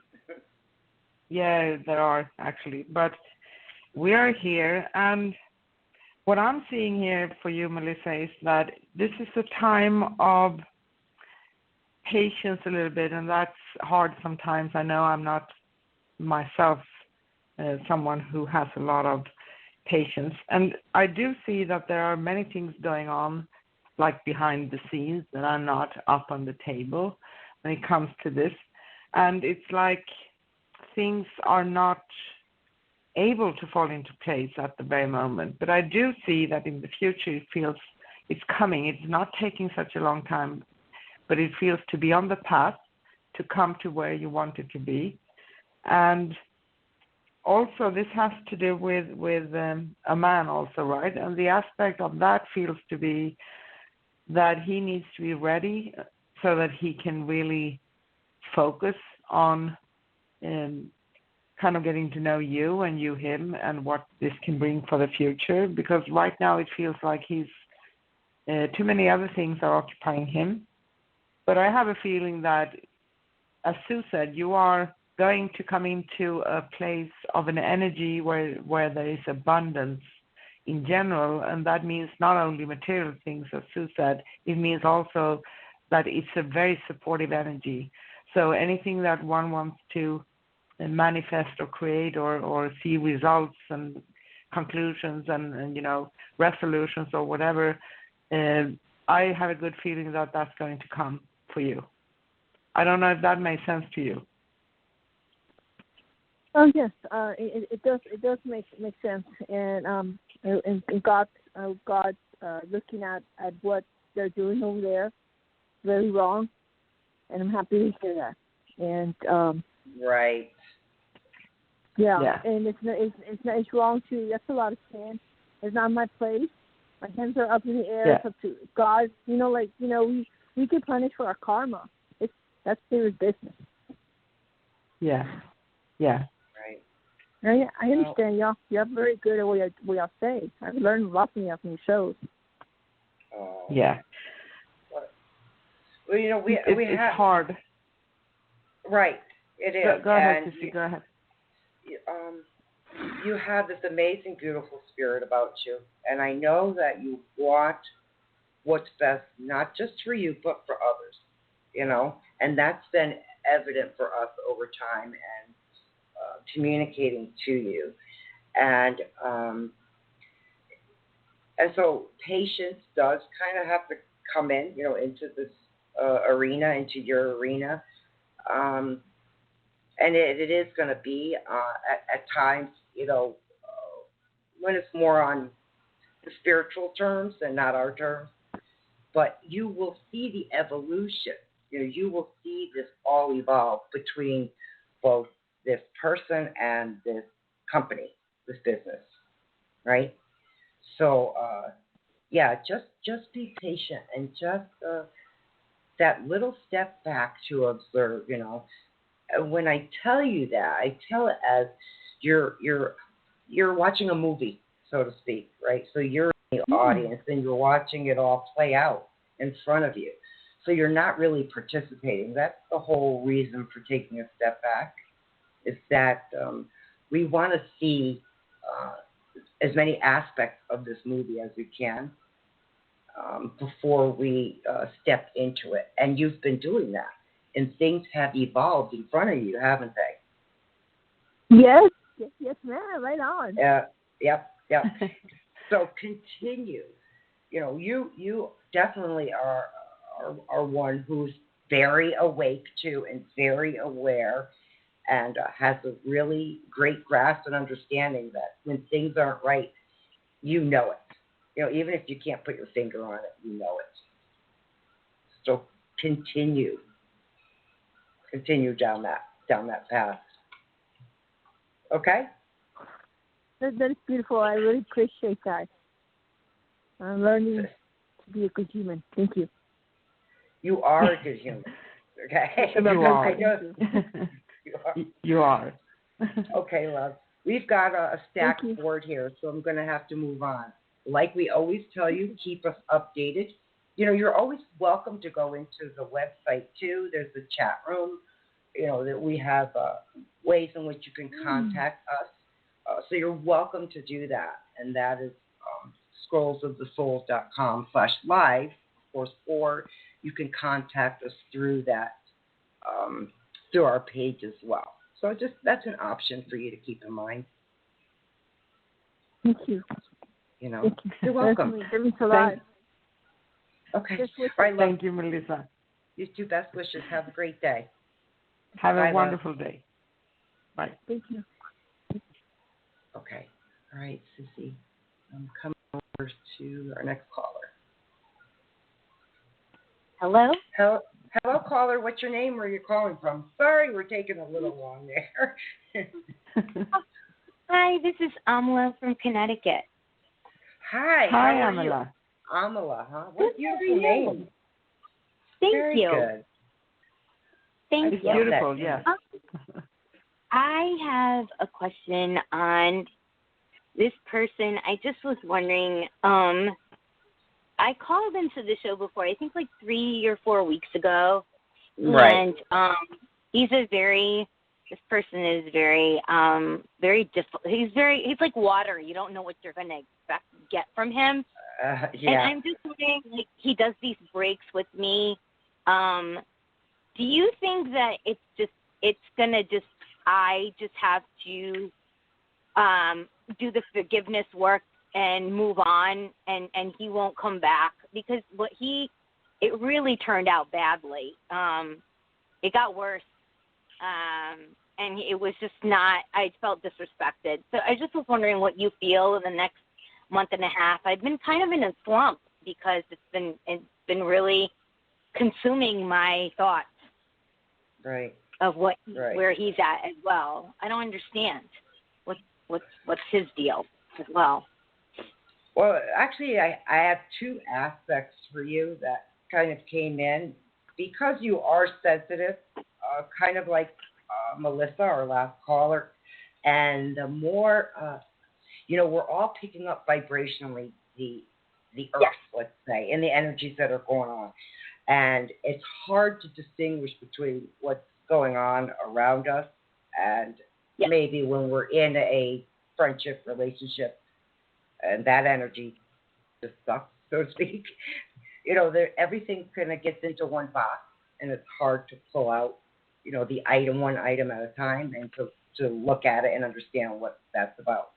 Yeah, there are actually, but we are here, and what I'm seeing here for you, Melissa, is that this is a time of patience a little bit, and that's hard sometimes. I know I'm not myself someone who has a lot of patience, and I do see that there are many things going on, like behind the scenes, that are not up on the table when it comes to this, and it's like things are not able to fall into place at the very moment. But I do see that in the future it feels it's coming. It's not taking such a long time, but it feels to be on the path to come to where you want it to be. And also this has to do with a man also, right? And the aspect of that feels to be that he needs to be ready so that he can really focus on kind of getting to know you and you him and what this can bring for the future. Because right now it feels like he's too many other things are occupying him. But I have a feeling that, as Sue said, you are going to come into a place of an energy where there is abundance in general, and that means not only material things, as Sue said, it means also that it's a very supportive energy. So anything that one wants to manifest or create or see results and conclusions and resolutions or whatever, I have a good feeling that that's going to come for you. I don't know if that makes sense to you.
Oh yes, it does. It does make sense, and God looking at what they're doing over there, very wrong, and I'm happy to hear that. And
Right.
yeah, and it's wrong to. That's a lot of sin. It's not my place. My hands are up in the air.
Yeah.
It's up to God. We get punished for our karma. That's serious business.
Yeah. Yeah.
Right.
I understand y'all. You're very good at what y'all say. I've learned a lot from y'all from your shows.
Oh.
Yeah.
Well,
It's hard.
Right. It is.
Go ahead, Sissy. Go ahead.
You have this amazing, beautiful spirit about you, and I know that you want what's best, not just for you, but for others. And that's been evident for us over time and communicating to you, and so patience does kind of have to come in, into this arena, into your arena. And it is going to be at times, when it's more on the spiritual terms and not our terms. But you will see the evolution. You will see this all evolve between both this person and this company, this business, right? So, just be patient and just that little step back to observe, When I tell you that, I tell it as you're watching a movie, so to speak, right? So you're in the audience and you're watching it all play out in front of you. So you're not really participating. That's the whole reason for taking a step back, is that we want to see as many aspects of this movie as we can before we step into it. And you've been doing that. And things have evolved in front of you, haven't they?
Yes, ma'am. Right on.
Yep. So continue. You definitely are one who's very awake to and very aware, and has a really great grasp and understanding that when things aren't right, you know it. Even if you can't put your finger on it, you know it. So continue down that path. Okay?
That is beautiful. I really appreciate that. I'm learning to be a good human. Thank you.
You are a good human. Okay?
You are.
Okay, love. We've got a stacked board here, so I'm going to have to move on. Like we always tell you, keep us updated. You're always welcome to go into the website, too. There's the chat room, that we have ways in which you can contact us. So you're welcome to do that. And that is scrollsofthesouls.com/live, of course, or you can contact us through that, through our page as well. So that's an option for you to keep in mind.
Thank you.
You're welcome.
That means a lot.
Okay.
All
right,
thank you, Melissa.
You two, best wishes. Have a great day.
Have
Bye,
a wonderful day. Bye.
Thank you.
Okay. All right, Sissy. I'm coming over to our next caller.
Hello?
Hello, caller. What's your name? Where are you calling from? Sorry, we're taking a little long there.
Hi, this is Amla from Connecticut.
Hi.
Hi,
how are
Amala.
You? Amala, huh? What a beautiful name.
Thank
Very
you.
Good.
Thank
It's
you.
beautiful, yes.
I have a question on this person. I just was wondering, I called into the show before, I think like 3 or 4 weeks ago.
Right.
And this person is very difficult. He's like water. You don't know what you're going to get from him.
Yeah.
And I'm just wondering, like, he does these breaks with me. Do you think that I just have to do the forgiveness work and move on, and he won't come back? Because it really turned out badly. It got worse, and it was just not. I felt disrespected. So I just was wondering what you feel in the next month and a half. I've been kind of in a slump because it's been really consuming my thoughts.
Right.
of what
Right.
where he's at as well. I don't understand what's his deal as well.
Well, actually, I have two aspects for you that kind of came in because you are sensitive, kind of like Melissa, our last caller, and the more, we're all picking up vibrationally the earth, let's say, and the energies that are going on. And it's hard to distinguish between what's going on around us and maybe when we're in a friendship relationship and that energy just sucks, so to speak. Everything kind of gets into one box and it's hard to pull out, the one item at a time and to look at it and understand what that's about.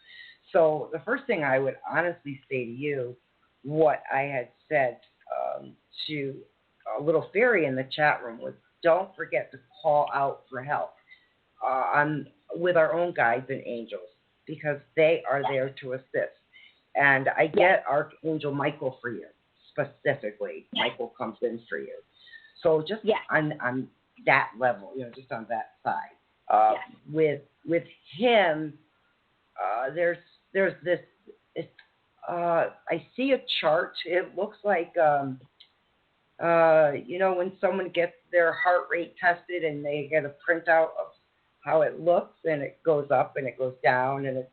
So the first thing I would honestly say to you, what I had said to a little fairy in the chat room was, don't forget to call out for help with our own guides and angels because they are there to assist. And I get Archangel Michael for you specifically. Michael comes in for you. So just on that level, just on that side. With him, there's this. I see a chart. It looks like when someone gets their heart rate tested and they get a printout of how it looks, and it goes up and it goes down and it's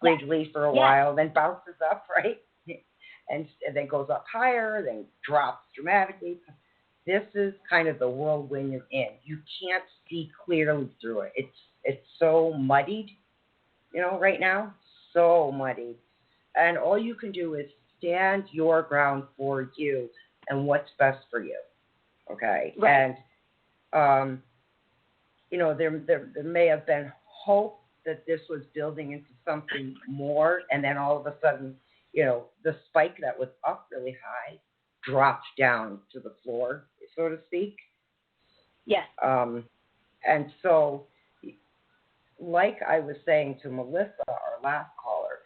squiggly for a while, then bounces up, right? And then goes up higher, then drops dramatically. This is kind of the whirlwind you're in. You can't see clearly through it. It's so muddied, right now, so muddied. And all you can do is stand your ground for you and what's best for you, okay?
Right.
And, there may have been hope that this was building into something more, and then all of a sudden, the spike that was up really high dropped down to the floor, so to speak.
Yes.
And so, like I was saying to Melissa, our last caller,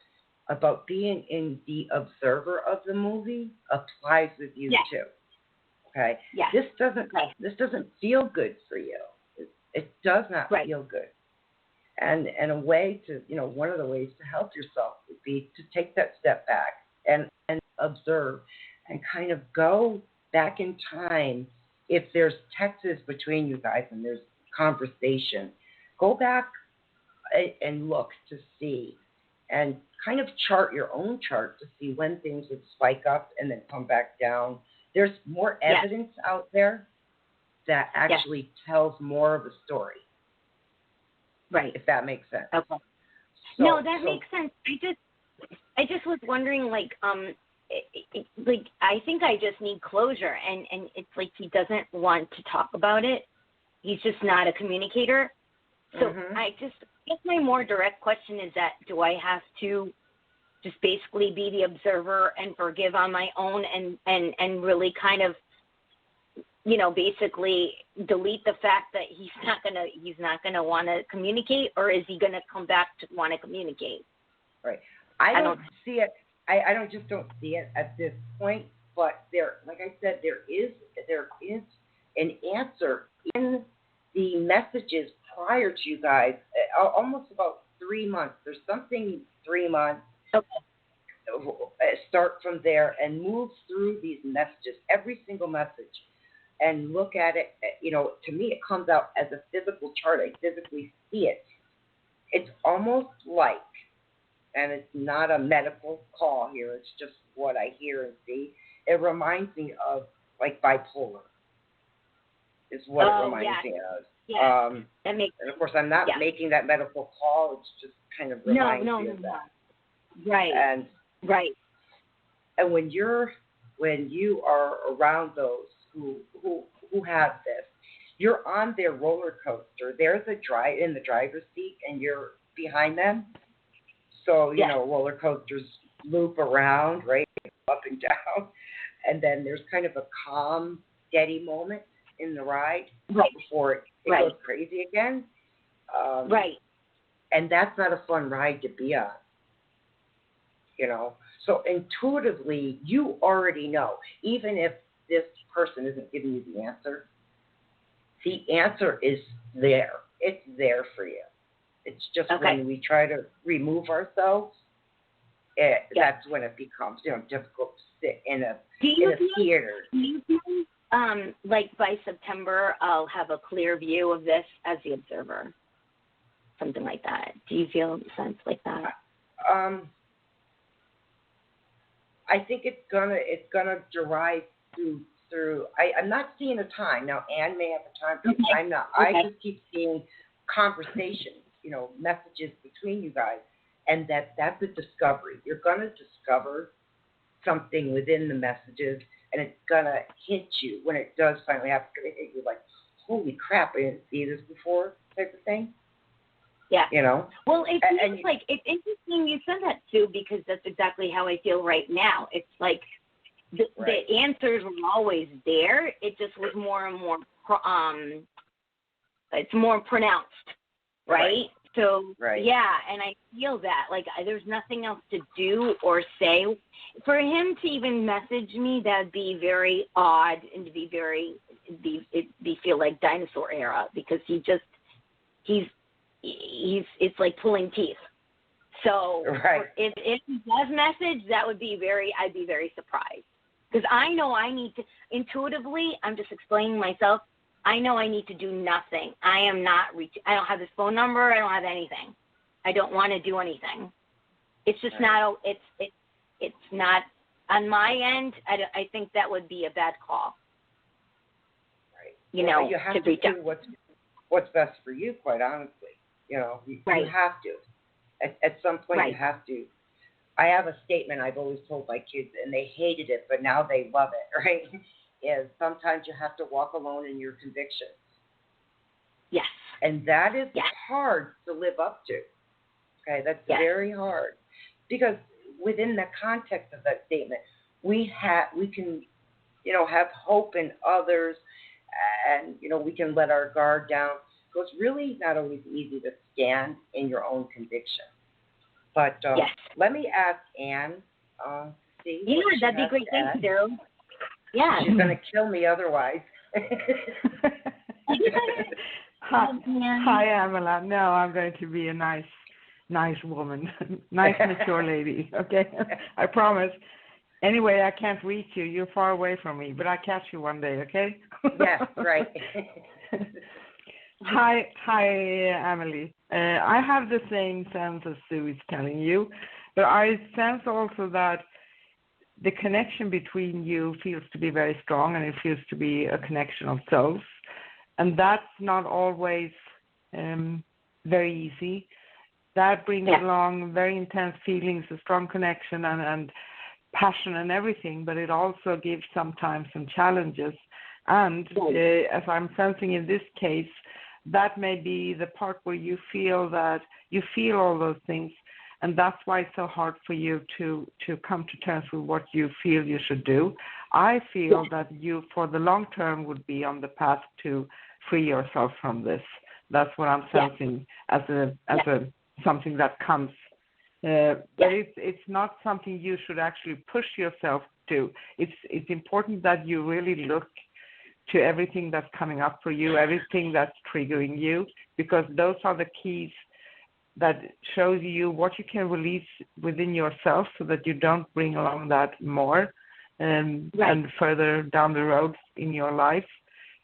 about being in the observer of the movie applies with you too. Okay.
Yeah.
This doesn't feel good for you. It does not feel good. And a way to, one of the ways to help yourself would be to take that step back and observe and kind of go back in time. If there's texts between you guys and there's conversation, go back and look to see and kind of chart your own chart to see when things would spike up and then come back down. There's more evidence out there that actually tells more of a story.
Right.
If that makes sense.
Okay. No, that makes sense. I just was wondering, like I think I just need closure, and it's like he doesn't want to talk about it. He's just not a communicator. So I guess my more direct question is that, do I have to just basically be the observer and forgive on my own and really kind of, basically delete the fact that he's not gonna want to communicate, or is he gonna come back to want to communicate?
Right. I don't see it. I don't see it at this point. But there, like I said, there is an answer in the messages prior to you guys. Almost about 3 months. There's something 3 months.
Okay.
Start from there and move through these messages, every single message, and look at it. To me, it comes out as a physical chart. I physically see it. It's almost like, and it's not a medical call here, it's just what I hear and see. It reminds me of like bipolar, is what it reminds me of.
Yeah. That makes
and of course, I'm not making that medical call. It's just kind of reminds me of that.
Right.
And when you are around those who have this, you're on their roller coaster. There's in the driver's seat, and you're behind them. So roller coasters loop around, right, up and down, and then there's kind of a calm, steady moment in the ride before it goes crazy again. And that's not a fun ride to be on. So intuitively, you already know, even if this person isn't giving you the answer, the answer is there. It's there for you. It's just when we try to remove ourselves, that's when it becomes, difficult to sit in a theater.
Do you think, like by September, I'll have a clear view of this as the observer? Something like that. Do you feel a sense like that?
I think it's gonna derive through. I'm not seeing a time now. Anne may have a time, but I'm not. I just keep seeing conversations, messages between you guys, and that's a discovery. You're gonna discover something within the messages, and it's gonna hit you when it does finally happen. It's gonna hit you like, holy crap, I didn't see this before, type of thing.
Yeah. Well, it's interesting you said that, Sue, because that's exactly how I feel right now. It's like the answers were always there. It just was more and more, it's more pronounced, right? So, yeah, and I feel that. Like, there's nothing else to do or say. For him to even message me, that'd be very odd and to be feel like dinosaur era, because it's like pulling teeth. So if he does message, I'd be very surprised. Because I know I need to, intuitively, I'm just explaining myself, I know I need to do nothing. I am not I don't have his phone number. I don't have anything. I don't want to do anything. It's just not, it's not, on my end, I think that would be a bad call.
Right.
You
have to do what's best for you, quite honestly. You have to. At some point, you have to. I have a statement I've always told my kids, and they hated it, but now they love it, right? Is sometimes you have to walk alone in your convictions.
Yes.
And that is hard to live up to. Okay, that's very hard. Because within the context of that statement, we can, have hope in others, and, we can let our guard down. So it's really not always easy to stand in your own conviction. But let me ask Anne.
That'd be great. Thank you. Yeah.
She's going to kill me otherwise.
Hi, Amala. No, I'm going to be a nice woman, nice mature lady. Okay, I promise. Anyway, I can't reach you. You're far away from me, but I'll catch you one day. Okay?
Yes, right.
Hi, Emily. I have the same sense as Sue is telling you, but I sense also that the connection between you feels to be very strong, and it feels to be a connection of souls, and that's not always very easy. That brings along very intense feelings, a strong connection, and passion and everything, but it also gives sometimes some challenges. And as I'm sensing in this case, that may be the part where you feel all those things, and that's why it's so hard for you to come to terms with what you feel you should do. I feel that you, for the long term, would be on the path to free yourself from this. That's what I'm sensing as a something that comes. But it's not something you should actually push yourself to. It's important that you really look to everything that's coming up for you, everything that's triggering you, because those are the keys that shows you what you can release within yourself so that you don't bring along that more and further down the road in your life.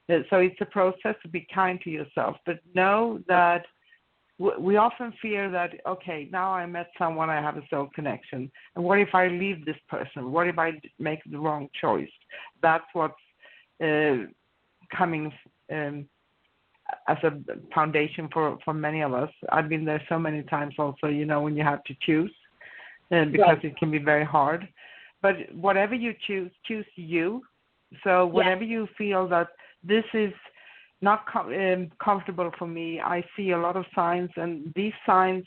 So it's a process to be kind to yourself, but know that we often fear that, okay, now I met someone, I have a soul connection, and what if I leave this person? What if I make the wrong choice? That's what's coming as a foundation for many of us. I've been there so many times also, when you have to choose, because it can be very hard. But whatever you choose you. So whenever you feel that this is not comfortable for me, I see a lot of signs, and these signs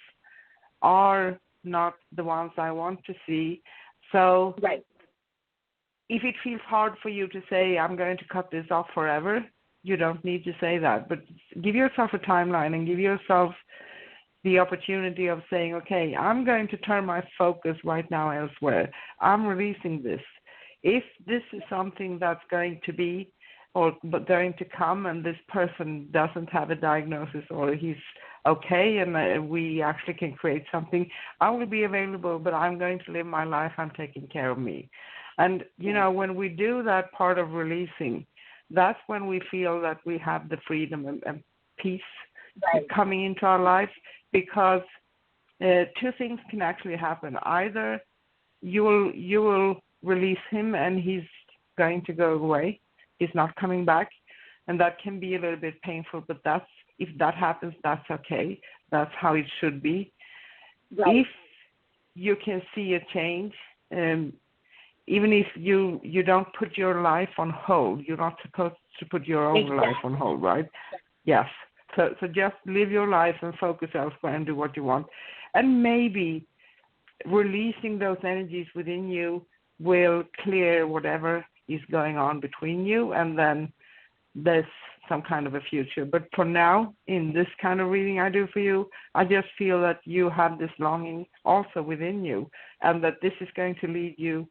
are not the ones I want to see. So if it feels hard for you to say, I'm going to cut this off forever, you don't need to say that. But give yourself a timeline and give yourself the opportunity of saying, okay, I'm going to turn my focus right now elsewhere. I'm releasing this. If this is something that's going to be or but going to come, and this person doesn't have a diagnosis, or he's okay, and we actually can create something, I will be available, but I'm going to live my life. I'm taking care of me. And, when we do that part of releasing, that's when we feel that we have the freedom and peace coming into our life, because two things can actually happen. Either you will release him and he's going to go away. He's not coming back. And that can be a little bit painful, but if that happens, that's okay. That's how it should be. Right. If you can see a change, even if you don't put your life on hold, you're not supposed to put your own life on hold, right? Yes. So just live your life and focus elsewhere and do what you want. And maybe releasing those energies within you will clear whatever is going on between you, and then there's some kind of a future. But for now, in this kind of reading I do for you, I just feel that you have this longing also within you, and that this is going to lead you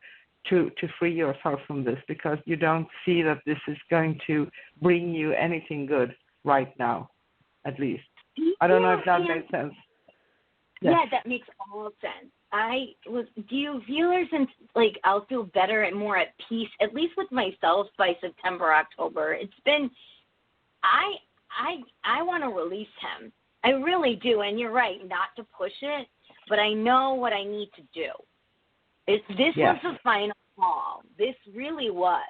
to free yourself from this, because you don't see that this is going to bring you anything good right now, at least. I don't know if that makes sense. Yes.
Yeah, that makes all sense. Do you feel I'll feel better and more at peace, at least with myself, by September, October? It's been, I want to release him. I really do. And you're right, not to push it, but I know what I need to do. This was the final call. This really was.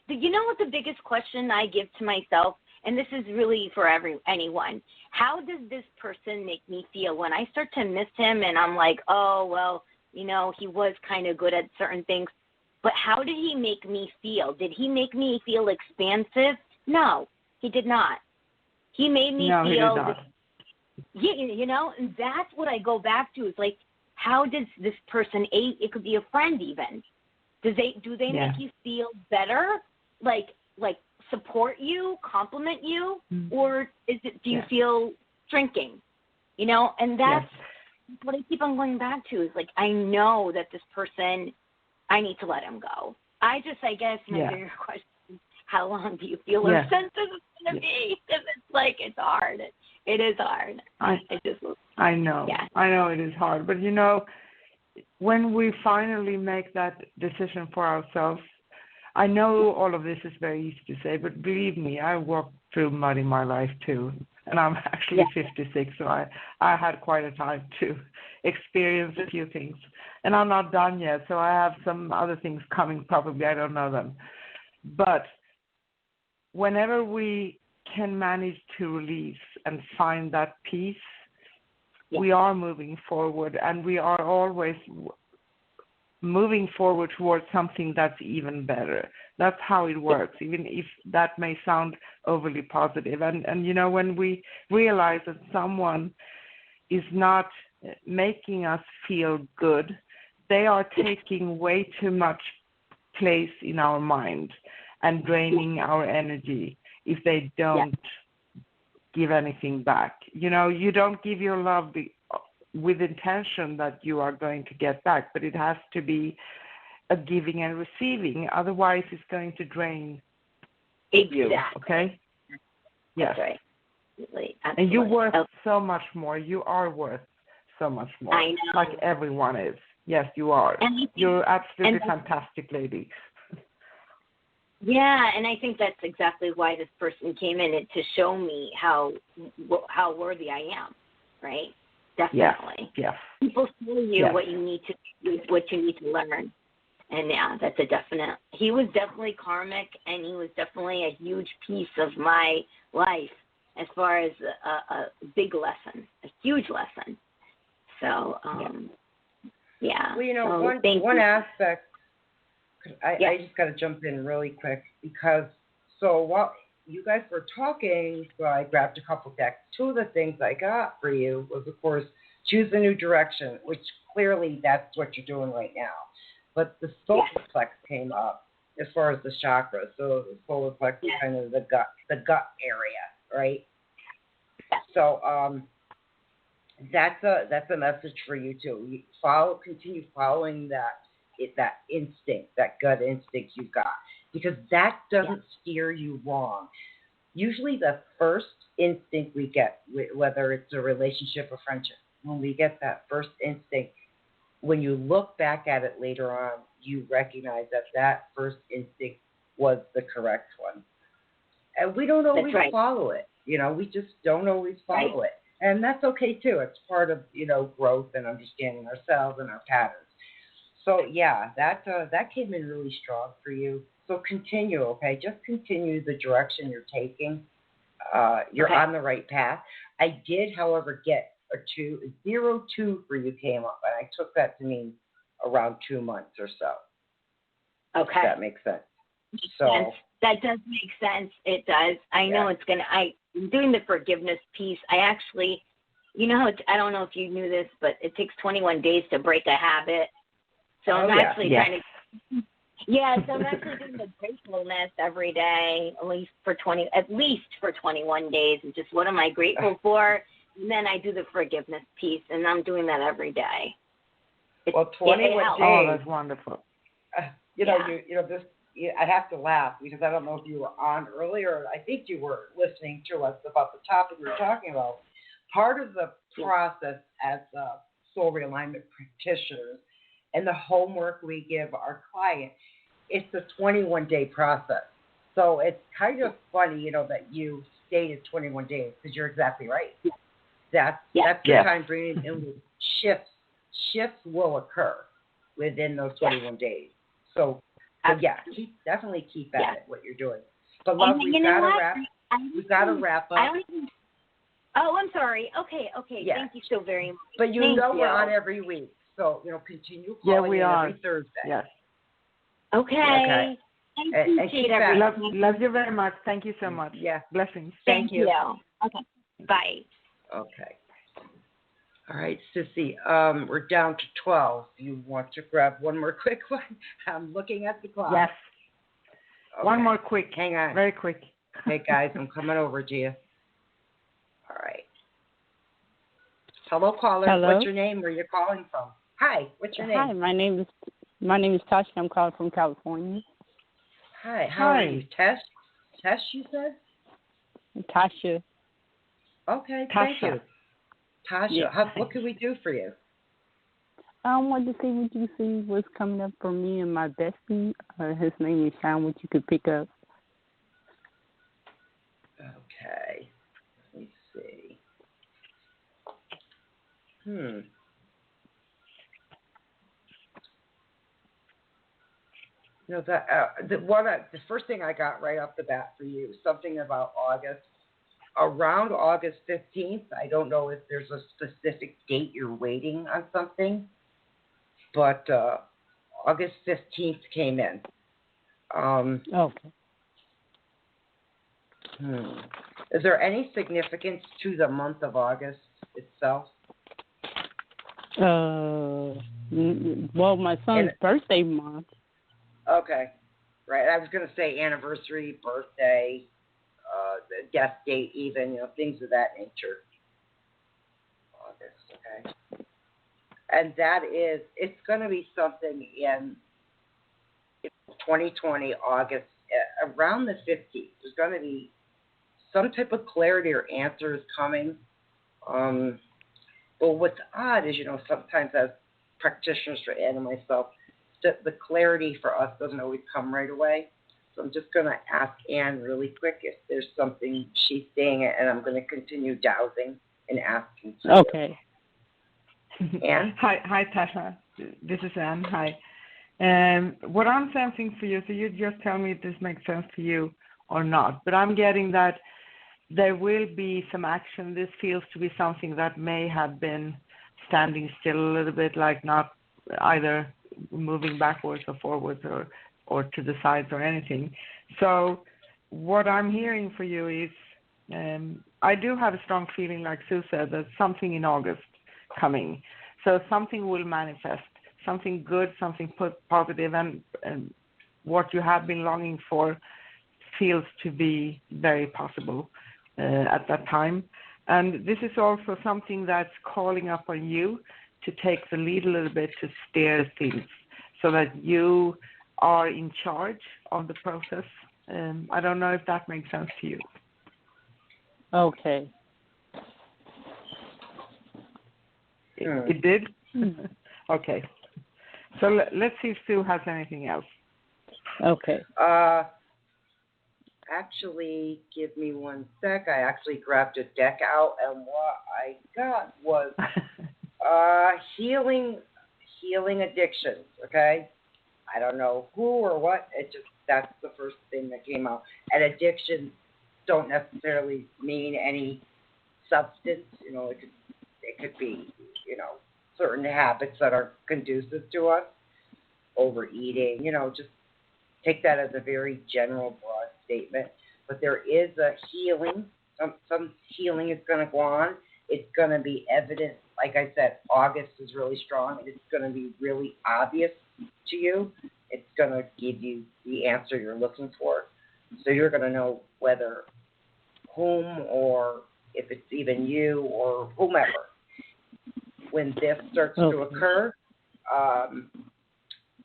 You know what the biggest question I give to myself, and this is really for anyone, how does this person make me feel when I start to miss him and I'm like, oh, well, he was kind of good at certain things, but how did he make me feel? Did he make me feel expansive? No, he did not. He made me feel,
he did not.
And that's what I go back to, is how does this person, it could be a friend even, do they make you feel better, like support you, compliment you, or do you feel shrinking? And that's what I keep on going back to, is I know that this person, I need to let him go. I guess my bigger question is, how long do you feel or sense this is going to be? Because it's hard. It is hard.
I know. Yeah. I know it is hard. But, when we finally make that decision for ourselves, I know all of this is very easy to say, but believe me, I walked through mud in my life too. And I'm actually 56, so I had quite a time to experience a few things. And I'm not done yet, so I have some other things coming probably. I don't know them. But whenever we can manage to release and find that peace, we are moving forward, and we are always moving forward towards something that's even better. That's how it works, even if that may sound overly positive. And when we realize that someone is not making us feel good, they are taking way too much place in our mind and draining our energy if they don't give anything back. You don't give your love with intention that you are going to get back, but it has to be a giving and receiving. Otherwise, it's going to drain you. Okay? Yes.
That's right. Absolutely.
And you're worth so much more. You are worth so much more.
I know.
Like everyone is. Yes, you are. You're absolutely fantastic lady.
Yeah, and I think that's exactly why this person came in, to show me how worthy I am, right? Definitely.
Yeah.
People show you what you need to learn. And that's a definite. He was definitely karmic, and he was definitely a huge piece of my life as far as a big lesson, a huge lesson. So,
Well, one aspect, I just got to jump in really quick, because while you guys were talking, I grabbed a couple decks. Two of the things I got for you was, of course, choose a new direction, which clearly that's what you're doing right now. But the solar plex came up as far as the chakras. So the solar plex is kind of the gut area, right? So that's a message for you too. Continue following that instinct, that gut instinct you've got. because that doesn't steer you wrong. Usually the first instinct we get, whether it's a relationship or friendship, when we get that first instinct, when you look back at it later on, you recognize that first instinct was the correct one. And we don't always follow it. We just don't always follow it. And that's okay too. It's part of, growth and understanding ourselves and our patterns. So yeah, that came in really strong for you. So continue, okay? Just continue the direction you're taking. You're on the right path. I did, however, get a 0-2 for you came up, and I took that to mean around 2 months or so.
Okay.
If that makes sense. So
that does make sense. It does. I know it's gonna. I'm doing the forgiveness piece. I actually, I don't know if you knew this, but it takes 21 days to break a habit. So I'm actually trying to. Yeah, so I'm actually doing the gratefulness every day, at least for 21 days. And just what am I grateful for? And then I do the forgiveness piece, and I'm doing that every day.
21 days. Oh, that's wonderful.
I have to laugh because I don't know if you were on earlier. I think you were listening to us about the topic we were talking about. Part of the process as soul realignment practitioners and the homework we give our client, it's a 21-day process. So it's kind of funny, that you stated 21 days because you're exactly right. That's the time bringing in shifts. Shifts will occur within those 21 days. So definitely keep at it, what you're doing. But love, we've got to wrap up.
I'm sorry. Okay.
Yes.
Thank you so very much.
But we're on every week. So, continue calling in every Thursday.
Yes.
Okay.
I appreciate
everything. Love you very much. Thank you so much.
Yeah.
Blessings.
Thank you. Okay. Bye.
Okay. All right, Sissy, we're down to 12. You want to grab one more quick one? I'm looking at the clock.
Yes.
Okay.
One more quick.
Hang on.
Very quick.
Hey, guys, I'm coming over to you. All right. Hello, caller.
Hello.
What's your name? Where are you calling from? Hi. What's your name?
Hi, my name is Tasha. I'm calling from California.
Hi. How are you? Tess, you said?
Tasha.
Okay, thank you. Tasha,
Yeah.
What can we do for you?
I wanted to see what you see what's coming up for me and my bestie. His name is Sean, what you could pick up.
Okay. Let me see. The first thing I got right off the bat for you, something about August. Around August 15th, I don't know if there's a specific date you're waiting on something, but August 15th came in.
Okay.
Is there any significance to the month of August itself?
Well, my son's birthday month.
Okay. Right. I was going to say anniversary, birthday, the death date even, things of that nature. August, okay. And it's going to be something in 2020, August, around the 15th. There's going to be some type of clarity or answers coming. But what's odd is, sometimes as practitioners for Ann and myself, the clarity for us doesn't always come right away. So I'm just going to ask Ann really quick if there's something she's seeing, and I'm going to continue dowsing and asking.
Okay.
Ann?
Hi, Tasha. This is Ann. Hi. What I'm sensing for you, so you just tell me if this makes sense to you or not, but I'm getting that there will be some action. This feels to be something that may have been standing still a little bit, like not either moving backwards or forwards or to the sides or anything. So what I'm hearing for you is I do have a strong feeling, like Sue said, that something in August coming. So something will manifest, something good, something positive, and what you have been longing for feels to be very possible at that time. And this is also something that's calling up on you to take the lead a little bit to steer things so that you are in charge of the process. I don't know if that makes sense to you.
Okay.
It did? Okay. So let's see if Sue has anything else.
Okay.
Actually, give me one sec. I actually grabbed a deck out, and what I got was healing addictions. Okay, I don't know who or what. That's the first thing that came out. And addictions don't necessarily mean any substance. It could be certain habits that are conducive to us, overeating. Just take that as a very general, broad statement. But there is a healing. Some healing is going to go on. It's going to be evident. Like I said, August is really strong. It's going to be really obvious to you. It's going to give you the answer you're looking for. So you're going to know whether whom or if it's even you or whomever. When this starts to occur,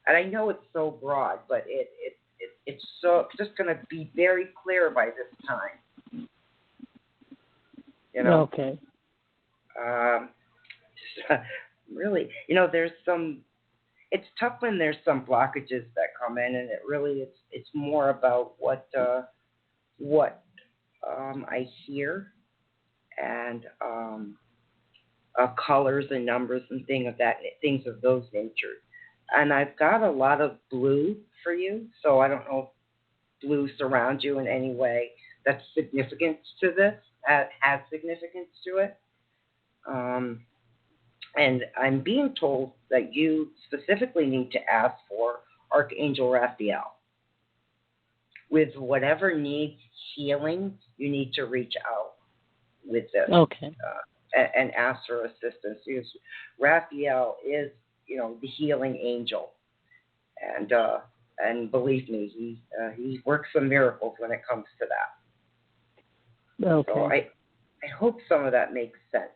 and I know it's so broad, but it's just going to be very clear by this time.
Okay.
Really, there's some. It's tough when there's some blockages that come in, and it's more about what I hear and colors and numbers and things of those nature. And I've got a lot of blue for you, so I don't know if blue surrounds you in any way that's significant to this, has significance to it. And I'm being told that you specifically need to ask for Archangel Raphael. With whatever needs healing, you need to reach out with this.
Okay.
And ask for assistance. Because Raphael is, the healing angel. And believe me, he works some miracles when it comes to that.
Okay.
So I hope some of that makes sense.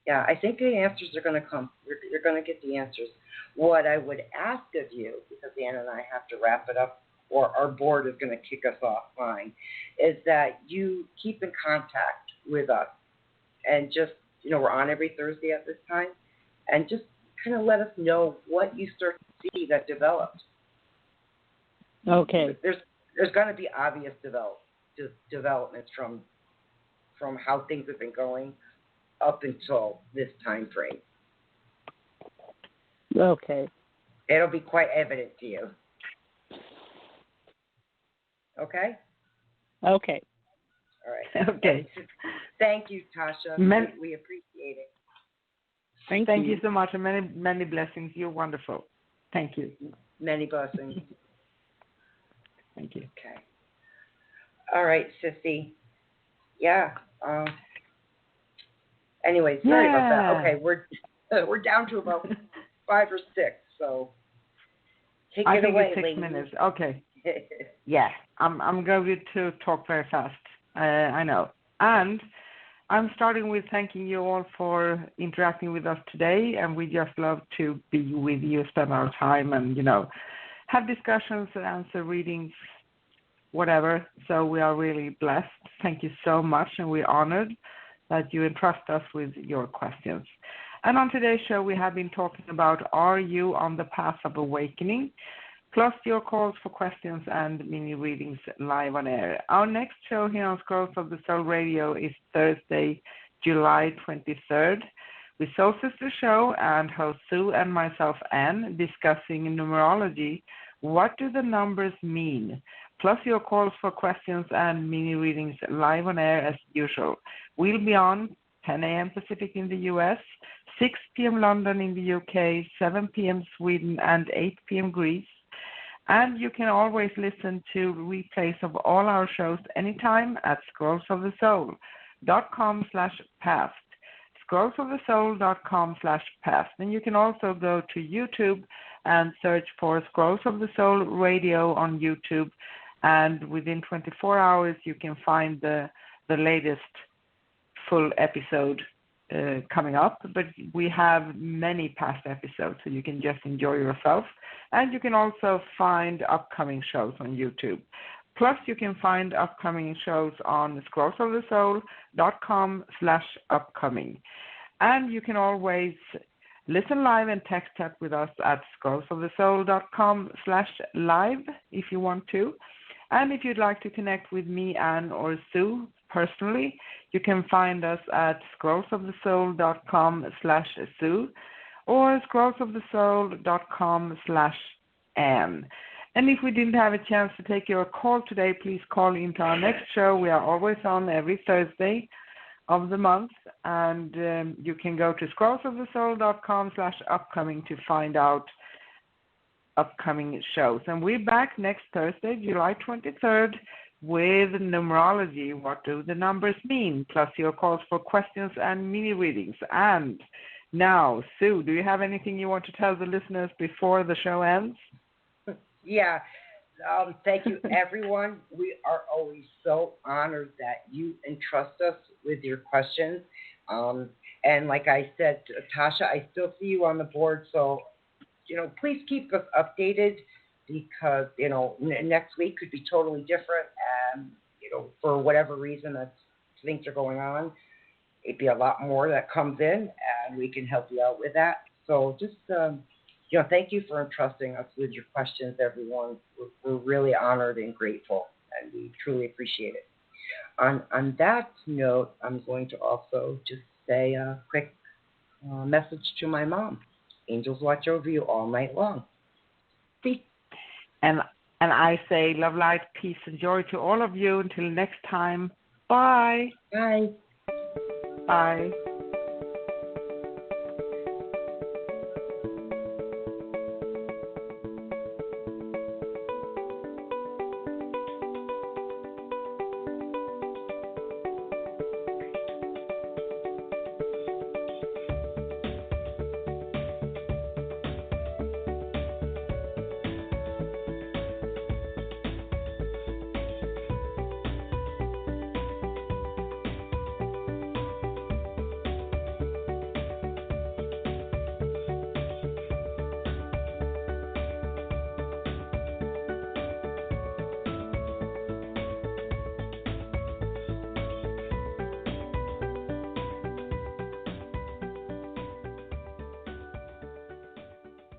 Yeah, I think the answers are going to come. You're going to get the answers. What I would ask of you, because Ann and I have to wrap it up, or our board is going to kick us offline, is that you keep in contact with us and just, we're on every Thursday at this time, and just kind of let us know what you start to see that develops.
Okay.
There's going to be obvious developments from how things have been going up until this time frame.
Okay.
It'll be quite evident to you. Okay?
Okay.
All right.
Okay.
Thank you, Tasha. We appreciate it.
Thank
you so much, and many, many blessings. You're wonderful. Thank you.
Many blessings.
Thank you.
Okay. All right, Sissy. Yeah. Anyway, sorry about that. Okay, we're down to about 5 or 6, so take it away,
it's 6
ladies.
minutes. Okay. Yeah, I'm going to talk very fast. I know. And I'm starting with thanking you all for interacting with us today, and we just love to be with you, spend our time, and, have discussions, answer readings, whatever. So we are really blessed. Thank you so much, and we're honored that you entrust us with your questions. And on today's show, we have been talking about, are you on the path of awakening? Plus your calls for questions and mini readings live on air. Our next show here on Scrolls of the Soul Radio is Thursday, July 23rd, with Soul Sister Show and host Sue and myself, Ann, discussing numerology. What do the numbers mean? Plus your calls for questions and mini readings live on air as usual. We'll be on 10 a.m. Pacific in the U.S., 6 p.m. London in the U.K., 7 p.m. Sweden, and 8 p.m. Greece. And you can always listen to replays of all our shows anytime at scrollsofthesoul.com/past. scrollsofthesoul.com/past. And you can also go to YouTube and search for Scrolls of the Soul Radio on YouTube. And within 24 hours, you can find the latest full episode coming up, but we have many past episodes, so you can just enjoy yourself. And you can also find upcoming shows on YouTube. Plus, you can find upcoming shows on scrollsofthesoul.com/upcoming. And you can always listen live and text chat with us at scrollsofthesoul.com/live if you want to. And if you'd like to connect with me, Anne, or Sue personally, you can find us at scrollsofthesoul.com/Sue or scrollsofthesoul.com/Anne. And if we didn't have a chance to take your call today, please call into our next show. We are always on every Thursday of the month, and you can go to scrollsofthesoul.com/upcoming to find out upcoming shows. And we're back next Thursday, July 23rd, with numerology. What do the numbers mean? Plus your calls for questions and mini readings. And now, Sue, do you have anything you want to tell the listeners before the show ends?
Yeah. Thank you, everyone. We are always so honored that you entrust us with your questions. And like I said, Tasha, I still see you on the board, so please keep us updated because, next week could be totally different. And, for whatever reason that things are going on, it'd be a lot more that comes in and we can help you out with that. So just, thank you for entrusting us with your questions, everyone. We're really honored and grateful, and we truly appreciate it. On that note, I'm going to also just say a quick message to my mom. Angels watch over you all night long. See?
And I say love, light, peace, and joy to all of you. Until next time, bye.
Bye.
Bye.